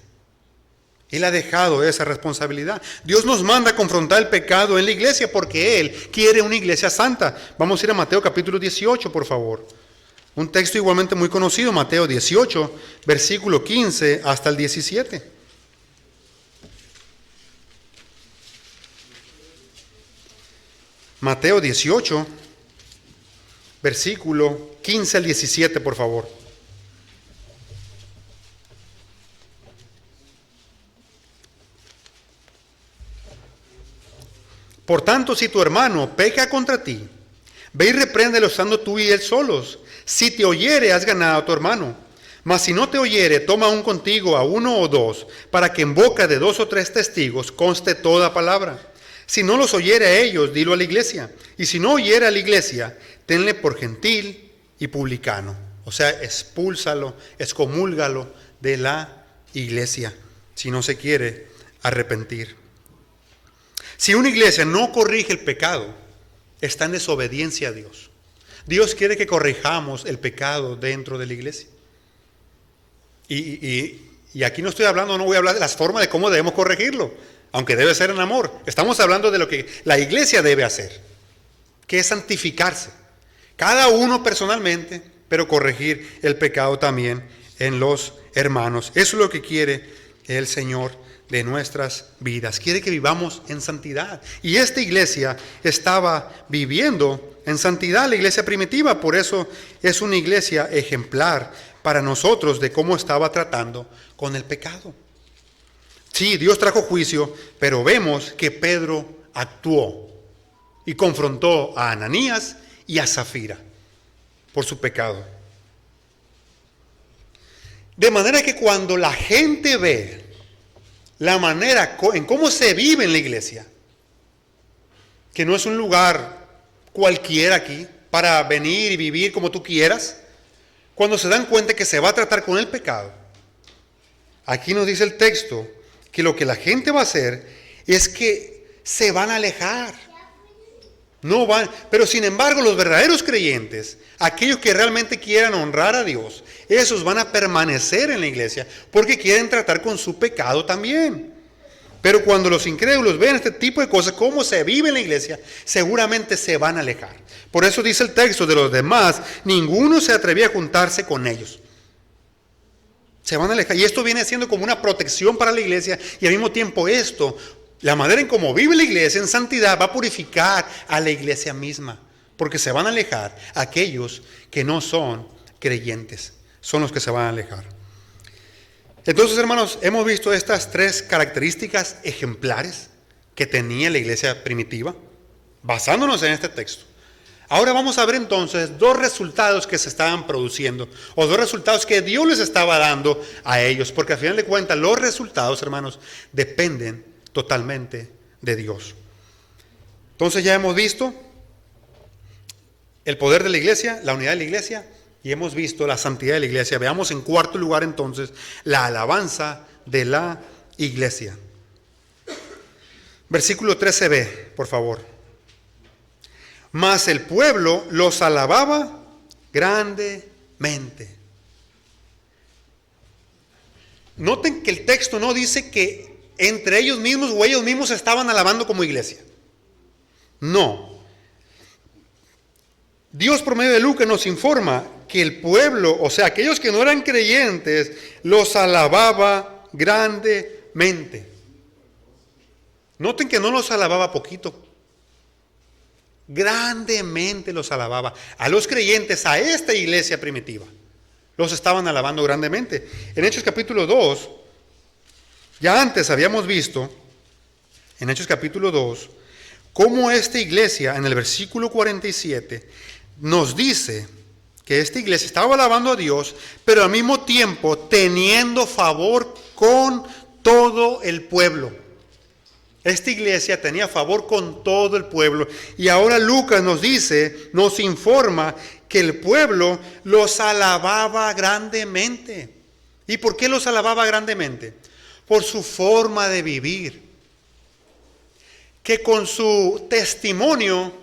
Él ha dejado esa responsabilidad. Dios nos manda a confrontar el pecado en la iglesia porque Él quiere una iglesia santa. Vamos a ir a Mateo capítulo 18, por favor. Un texto igualmente muy conocido, Mateo 18, versículo 15 hasta el 17. Mateo 18, versículo 15 al 17, por favor. Por tanto, si tu hermano peca contra ti, ve y repréndelo estando tú y él solos. Si te oyere, has ganado a tu hermano. Mas si no te oyere, toma aún contigo a uno o dos, para que en boca de 2 o 3 testigos conste toda palabra. Si no los oyere a ellos, dilo a la iglesia. Y si no oyere a la iglesia, tenle por gentil y publicano. O sea, expúlsalo, excomúlgalo de la iglesia, si no se quiere arrepentir. Si una iglesia no corrige el pecado, está en desobediencia a Dios. Dios quiere que corrijamos el pecado dentro de la iglesia. Y Y aquí no estoy hablando, no voy a hablar de las formas de cómo debemos corregirlo, aunque debe ser en amor. Estamos hablando de lo que la iglesia debe hacer, que es santificarse. Cada uno personalmente, pero corregir el pecado también en los hermanos. Eso es lo que quiere el Señor de nuestras vidas. Quiere que vivamos en santidad. Y esta iglesia estaba viviendo en santidad, la iglesia primitiva. Por eso es una iglesia ejemplar para nosotros de cómo estaba tratando con el pecado. Sí, Dios trajo juicio, pero vemos que Pedro actuó y confrontó a Ananías y a Zafira por su pecado. De manera que cuando la gente ve la manera en cómo se vive en la iglesia, que no es un lugar cualquiera aquí para venir y vivir como tú quieras, cuando se dan cuenta que se va a tratar con el pecado, aquí nos dice el texto que lo que la gente va a hacer es que se van a alejar. No van, pero sin embargo los verdaderos creyentes, aquellos que realmente quieran honrar a Dios, esos van a permanecer en la iglesia porque quieren tratar con su pecado también. Pero cuando los incrédulos ven este tipo de cosas, cómo se vive en la iglesia, seguramente se van a alejar. Por eso dice el texto, de los demás, ninguno se atrevía a juntarse con ellos. Se van a alejar. Y esto viene siendo como una protección para la iglesia, y al mismo tiempo esto, la manera en cómo vive la iglesia en santidad, va a purificar a la iglesia misma. Porque se van a alejar aquellos que no son creyentes. Son los que se van a alejar. Entonces, hermanos, hemos visto estas tres características ejemplares que tenía la iglesia primitiva, basándonos en este texto. Ahora vamos a ver entonces dos resultados que se estaban produciendo, o dos resultados que Dios les estaba dando a ellos, porque al final de cuentas los resultados, hermanos, dependen totalmente de Dios. Entonces ya hemos visto el poder de la iglesia, la unidad de la iglesia, y hemos visto la santidad de la iglesia. Veamos en cuarto lugar entonces la alabanza de la iglesia. Versículo 13b, por favor. Mas el pueblo los alababa grandemente. Noten que el texto no dice que entre ellos mismos o ellos mismos estaban alabando como iglesia. No. Dios por medio de Lucas nos informa que el pueblo, o sea, aquellos que no eran creyentes, los alababa grandemente. Noten que no los alababa poquito. Grandemente los alababa. A los creyentes, a esta iglesia primitiva, los estaban alabando grandemente. En Hechos capítulo 2, ya antes habíamos visto, en Hechos capítulo 2, cómo esta iglesia, en el versículo 47, nos dice que esta iglesia estaba alabando a Dios, pero al mismo tiempo teniendo favor con todo el pueblo. Esta iglesia tenía favor con todo el pueblo. Y ahora Lucas nos dice, nos informa que el pueblo los alababa grandemente. ¿Y por qué los alababa grandemente? Por su forma de vivir. Que con su testimonio,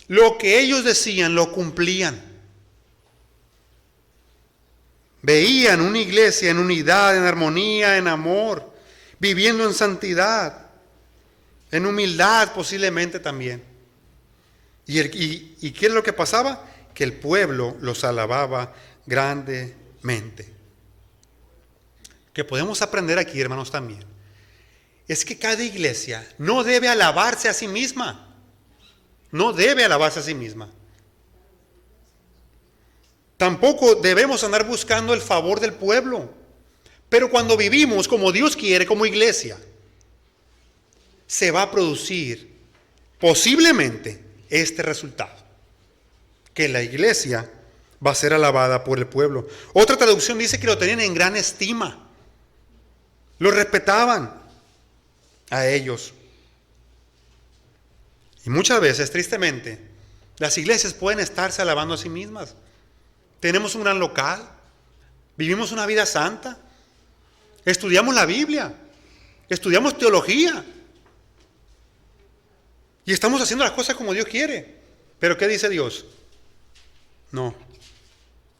lo que ellos decían lo cumplían. Veían una iglesia en unidad, en armonía, en amor, viviendo en santidad, en humildad posiblemente también. ¿Y qué es lo que pasaba? Que el pueblo los alababa grandemente. Que podemos aprender aquí, hermanos, también, es que cada iglesia no debe alabarse a sí misma. No debe alabarse a sí misma. Tampoco debemos andar buscando el favor del pueblo. Pero cuando vivimos como Dios quiere, como iglesia, se va a producir posiblemente este resultado. Que la iglesia va a ser alabada por el pueblo. Otra traducción dice que lo tenían en gran estima. Lo respetaban a ellos. Y muchas veces, tristemente, las iglesias pueden estarse alabando a sí mismas. Tenemos un gran local, vivimos una vida santa, estudiamos la Biblia, estudiamos teología y estamos haciendo las cosas como Dios quiere. Pero ¿qué dice Dios? No,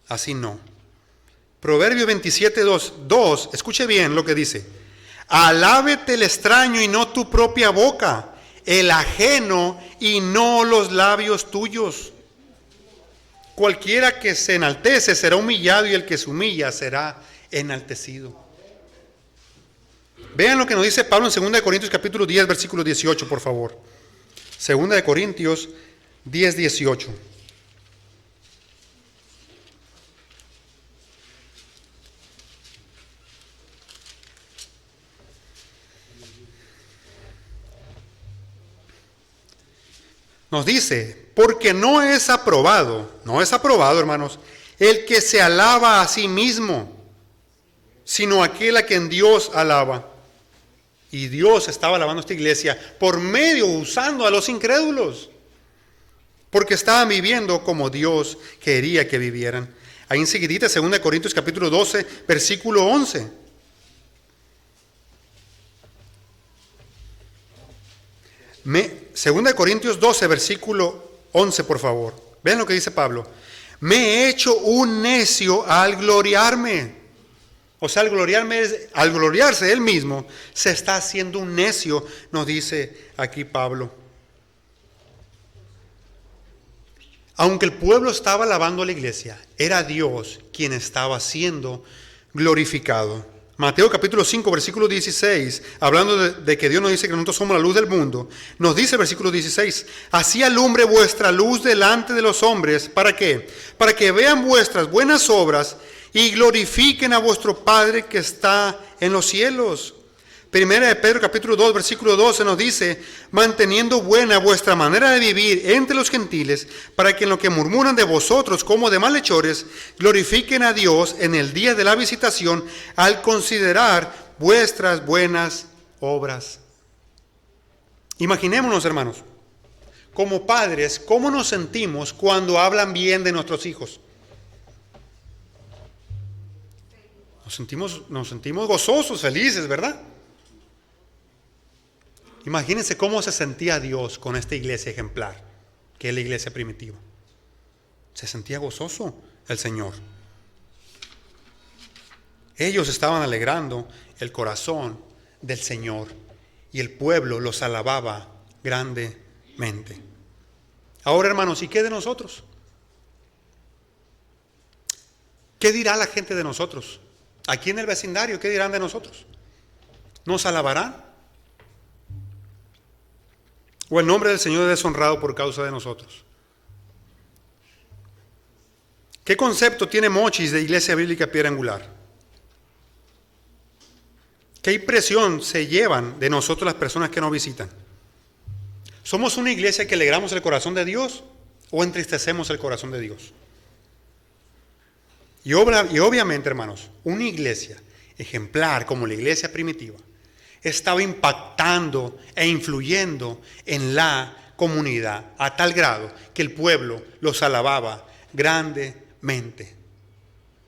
así no. Proverbios 27, 2, escuche bien lo que dice. Alábete el extraño y no tu propia boca, el ajeno y no los labios tuyos. Cualquiera que se enaltece será humillado y el que se humilla será enaltecido. Vean lo que nos dice Pablo en 2 Corintios capítulo 10, versículo 18, por favor. 2 Corintios 10, 18. Nos dice, porque no es aprobado, hermanos, el que se alaba a sí mismo, sino aquel a quien Dios alaba. Y Dios estaba alabando a esta iglesia por medio, usando a los incrédulos, porque estaban viviendo como Dios quería que vivieran. Ahí enseguidita, 2 Corintios capítulo 12, versículo 11. Segunda de Corintios 12, versículo 11, por favor. Vean lo que dice Pablo. Me he hecho un necio al gloriarme. O sea, al gloriarse él mismo, se está haciendo un necio, nos dice aquí Pablo. Aunque el pueblo estaba alabando a la iglesia, era Dios quien estaba siendo glorificado. Mateo capítulo 5, versículo 16, hablando de que Dios nos dice que nosotros somos la luz del mundo, nos dice versículo 16, así alumbre vuestra luz delante de los hombres, ¿para qué? Para que vean vuestras buenas obras y glorifiquen a vuestro Padre que está en los cielos. Primera de Pedro capítulo 2, versículo 12 nos dice, manteniendo buena vuestra manera de vivir entre los gentiles, para que en lo que murmuran de vosotros como de malhechores, glorifiquen a Dios en el día de la visitación, al considerar vuestras buenas obras. Imaginémonos, hermanos, como padres, ¿cómo nos sentimos cuando hablan bien de nuestros hijos? Nos sentimos gozosos, felices, ¿verdad? Imagínense cómo se sentía Dios con esta iglesia ejemplar, que es la iglesia primitiva. Se sentía gozoso el Señor. Ellos estaban alegrando el corazón del Señor y el pueblo los alababa grandemente. Ahora, hermanos, ¿y qué de nosotros? ¿Qué dirá la gente de nosotros? Aquí en el vecindario, ¿qué dirán de nosotros? ¿Nos alabarán? ¿O el nombre del Señor es deshonrado por causa de nosotros? ¿Qué concepto tiene Mochis de Iglesia Bíblica Piedra Angular? ¿Qué impresión se llevan de nosotros las personas que nos visitan? ¿Somos una iglesia que alegramos el corazón de Dios o entristecemos el corazón de Dios? Y obviamente, hermanos, una iglesia ejemplar como la iglesia primitiva estaba impactando e influyendo en la comunidad a tal grado que el pueblo los alababa grandemente.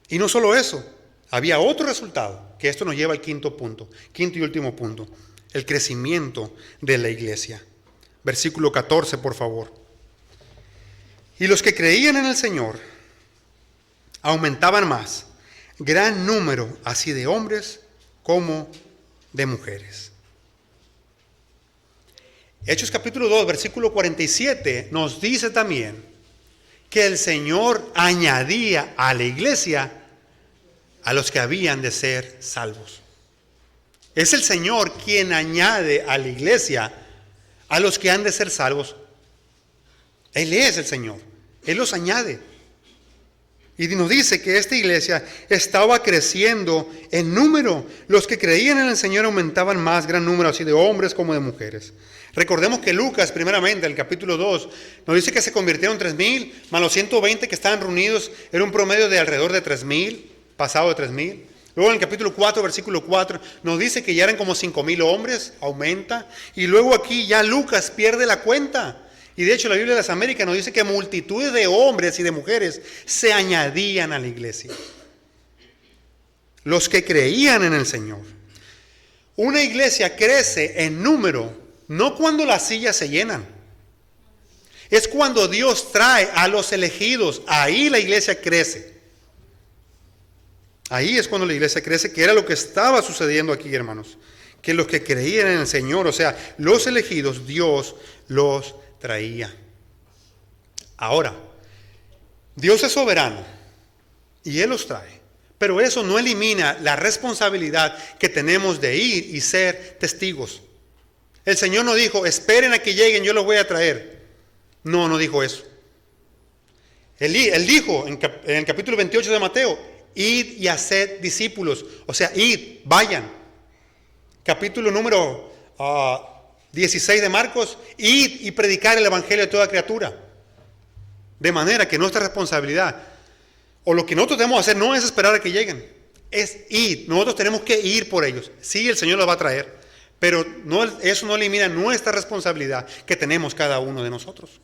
Y no solo eso, había otro resultado, que esto nos lleva al quinto y último punto, el crecimiento de la iglesia. Versículo 14, por favor. Y los que creían en el Señor aumentaban más, gran número así de hombres como de mujeres. Hechos capítulo 2, versículo 47 nos dice también que el Señor añadía a la iglesia a los que habían de ser salvos. Es el Señor quien añade a la iglesia a los que han de ser salvos. Él es el Señor, Él los añade. Y nos dice que esta iglesia estaba creciendo en número. Los que creían en el Señor aumentaban más, gran número, así de hombres como de mujeres. Recordemos que Lucas, primeramente, en el capítulo 2, nos dice que se convirtieron 3,000, más los 120 que estaban reunidos, era un promedio de alrededor de 3,000, pasado de 3,000. Luego en el capítulo 4, versículo 4, nos dice que ya eran como 5,000 hombres, aumenta. Y luego aquí ya Lucas pierde la cuenta. Y de hecho la Biblia de las Américas nos dice que multitudes de hombres y de mujeres se añadían a la iglesia. Los que creían en el Señor. Una iglesia crece en número, no cuando las sillas se llenan. Es cuando Dios trae a los elegidos, ahí la iglesia crece. Ahí es cuando la iglesia crece, que era lo que estaba sucediendo aquí, hermanos. Que los que creían en el Señor, o sea, los elegidos, Dios los traía. Ahora, Dios es soberano y Él los trae. Pero eso no elimina la responsabilidad que tenemos de ir y ser testigos. El Señor no dijo, esperen a que lleguen, yo los voy a traer. No, no dijo eso. Él dijo en el capítulo 28 de Mateo, id y haced discípulos. O sea, id, vayan. Capítulo número 16 de Marcos, id y predicar el evangelio a toda criatura. De manera que nuestra responsabilidad, o lo que nosotros debemos hacer, no es esperar a que lleguen, es ir. Nosotros tenemos que ir por ellos. Sí, el Señor los va a traer, pero eso no elimina nuestra responsabilidad que tenemos cada uno de nosotros.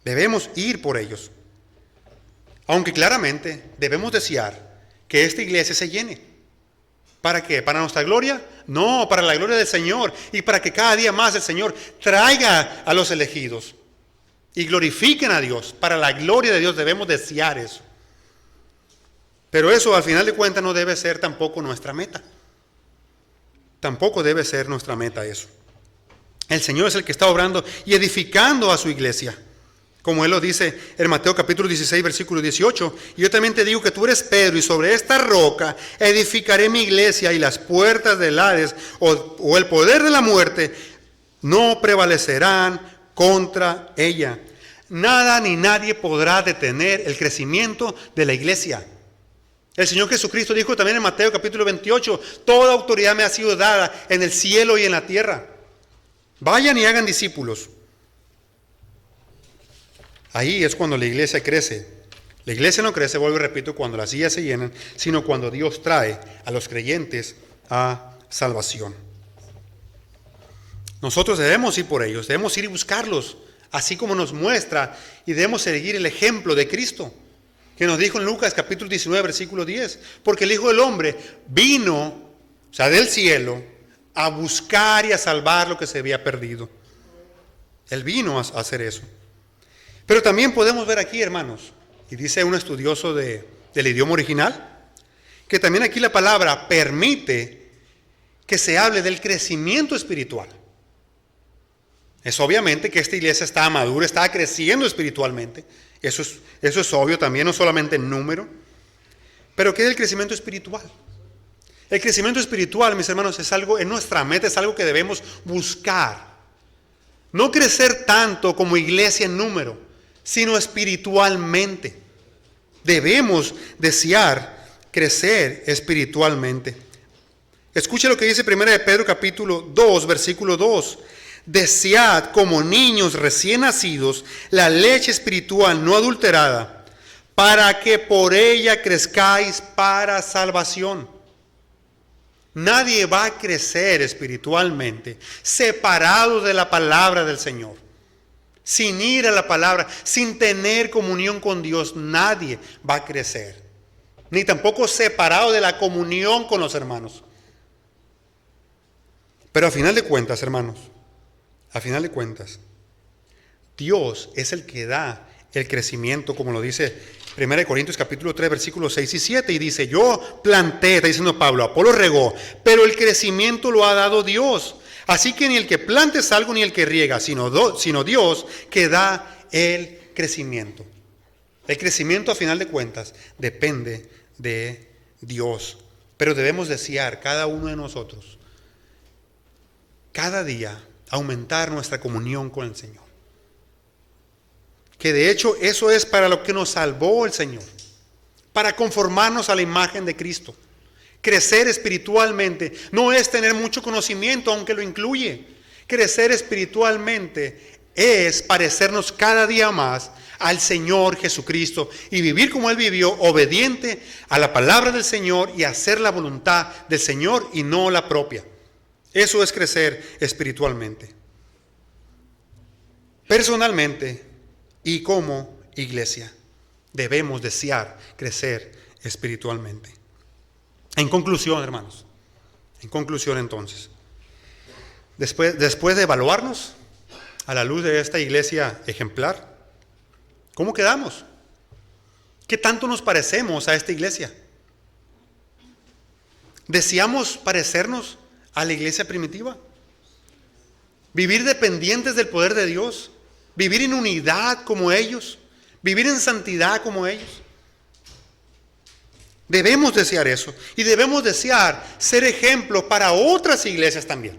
Debemos ir por ellos. Aunque claramente debemos desear que esta iglesia se llene. ¿Para qué? ¿Para nuestra gloria? No, para la gloria del Señor y para que cada día más el Señor traiga a los elegidos y glorifiquen a Dios. Para la gloria de Dios debemos desear eso. Pero eso al final de cuentas no debe ser tampoco nuestra meta. Tampoco debe ser nuestra meta eso. El Señor es el que está obrando y edificando a su iglesia. Como Él lo dice en Mateo capítulo 16, versículo 18. Y yo también te digo que tú eres Pedro y sobre esta roca edificaré mi iglesia y las puertas del Hades o el poder de la muerte no prevalecerán contra ella. Nada ni nadie podrá detener el crecimiento de la iglesia. El Señor Jesucristo dijo también en Mateo capítulo 28, toda autoridad me ha sido dada en el cielo y en la tierra. Vayan y hagan discípulos. Ahí es cuando la iglesia crece. La iglesia no crece, vuelvo y repito, cuando las sillas se llenan, sino cuando Dios trae a los creyentes a salvación. Nosotros debemos ir por ellos, debemos ir y buscarlos, así como nos muestra, y debemos seguir el ejemplo de Cristo, que nos dijo en Lucas capítulo 19, versículo 10, porque el Hijo del Hombre vino, o sea, del cielo, a buscar y a salvar lo que se había perdido. Él vino a hacer eso. Pero también podemos ver aquí, hermanos, y dice un estudioso del idioma original, que también aquí la palabra permite que se hable del crecimiento espiritual. Es obviamente que esta iglesia está madura, está creciendo espiritualmente. Eso es obvio también, no solamente en número. Pero ¿qué es el crecimiento espiritual? El crecimiento espiritual, mis hermanos, es algo, en nuestra meta, es algo que debemos buscar. No crecer tanto como iglesia en número, sino espiritualmente. Debemos desear crecer espiritualmente. Escuche lo que dice 1 de Pedro capítulo 2, versículo 2. Desead como niños recién nacidos la leche espiritual no adulterada, para que por ella crezcáis para salvación. Nadie va a crecer espiritualmente separado de la palabra del Señor. Sin ir a la palabra, sin tener comunión con Dios, nadie va a crecer. Ni tampoco separado de la comunión con los hermanos. Pero a final de cuentas, hermanos, a final de cuentas, Dios es el que da el crecimiento, como lo dice 1 Corintios capítulo 3, versículos 6 y 7. Y dice, yo planté, está diciendo Pablo, Apolo regó, pero el crecimiento lo ha dado Dios. Así que ni el que plante es algo ni el que riega, sino Dios que da el crecimiento. El crecimiento a final de cuentas depende de Dios. Pero debemos desear cada uno de nosotros, cada día, aumentar nuestra comunión con el Señor. Que de hecho eso es para lo que nos salvó el Señor. Para conformarnos a la imagen de Cristo. Crecer espiritualmente no es tener mucho conocimiento, aunque lo incluye. Crecer espiritualmente es parecernos cada día más al Señor Jesucristo y vivir como Él vivió, obediente a la palabra del Señor y hacer la voluntad del Señor y no la propia. Eso es crecer espiritualmente. Personalmente y como iglesia debemos desear crecer espiritualmente. En conclusión, hermanos, en conclusión entonces, después de evaluarnos a la luz de esta iglesia ejemplar, ¿cómo quedamos? ¿Qué tanto nos parecemos a esta iglesia? ¿Deseamos parecernos a la iglesia primitiva? ¿Vivir dependientes del poder de Dios? ¿Vivir en unidad como ellos? ¿Vivir en santidad como ellos? Debemos desear eso. Y debemos desear ser ejemplo para otras iglesias también.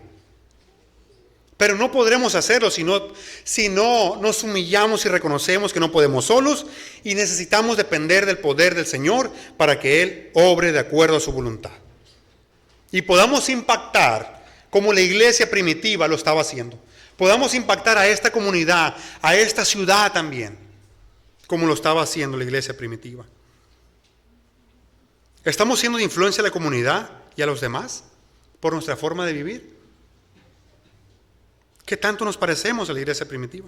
Pero no podremos hacerlo si no nos humillamos y reconocemos que no podemos solos y necesitamos depender del poder del Señor para que Él obre de acuerdo a su voluntad. Y podamos impactar como la iglesia primitiva lo estaba haciendo. Podamos impactar a esta comunidad, a esta ciudad también, como lo estaba haciendo la iglesia primitiva. ¿Estamos siendo de influencia a la comunidad y a los demás por nuestra forma de vivir? ¿Qué tanto nos parecemos a la iglesia primitiva?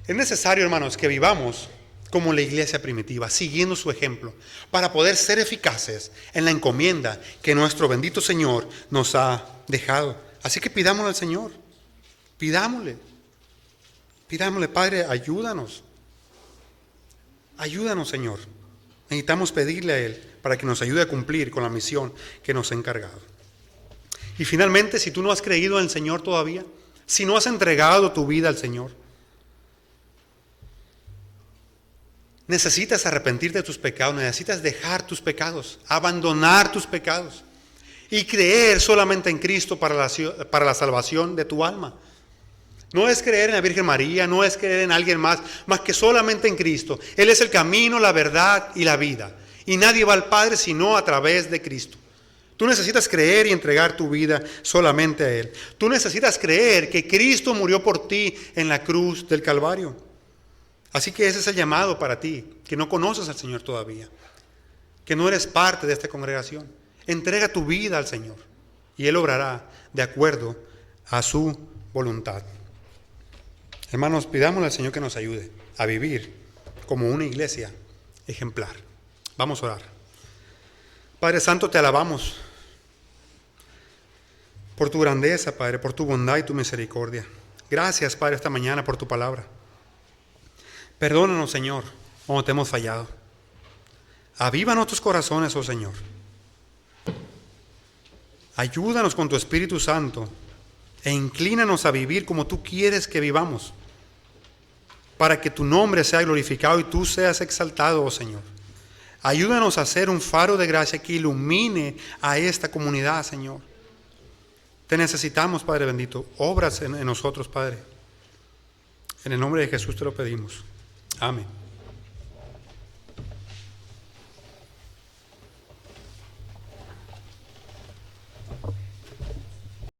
Es necesario, hermanos, que vivamos como la iglesia primitiva, siguiendo su ejemplo, para poder ser eficaces en la encomienda que nuestro bendito Señor nos ha dejado. Así que pidámosle al Señor, pidámosle, Padre, ayúdanos, Señor. Necesitamos pedirle a Él para que nos ayude a cumplir con la misión que nos ha encargado. Y finalmente, si tú no has creído en el Señor todavía, si no has entregado tu vida al Señor, necesitas arrepentirte de tus pecados, necesitas dejar tus pecados, abandonar tus pecados y creer solamente en Cristo para la salvación de tu alma. No es creer en la Virgen María, no es creer en alguien más que solamente en Cristo. Él es el camino, la verdad y la vida. Y nadie va al Padre sino a través de Cristo. Tú necesitas creer y entregar tu vida solamente a Él. Tú necesitas creer que Cristo murió por ti en la cruz del Calvario. Así que ese es el llamado para ti, que no conoces al Señor todavía, que no eres parte de esta congregación. Entrega tu vida al Señor y Él obrará de acuerdo a su voluntad. Hermanos, pidámosle al Señor que nos ayude a vivir como una iglesia ejemplar. Vamos a orar. Padre Santo, te alabamos por tu grandeza, Padre, por tu bondad y tu misericordia. Gracias, Padre, esta mañana por tu palabra. Perdónanos, Señor, cuando te hemos fallado. Aviva nuestros corazones, oh Señor. Ayúdanos con tu Espíritu Santo e inclínanos a vivir como tú quieres que vivamos, para que tu nombre sea glorificado y tú seas exaltado, oh Señor. Ayúdanos a ser un faro de gracia que ilumine a esta comunidad, Señor. Te necesitamos, Padre bendito. Obras en nosotros, Padre. En el nombre de Jesús te lo pedimos. Amén.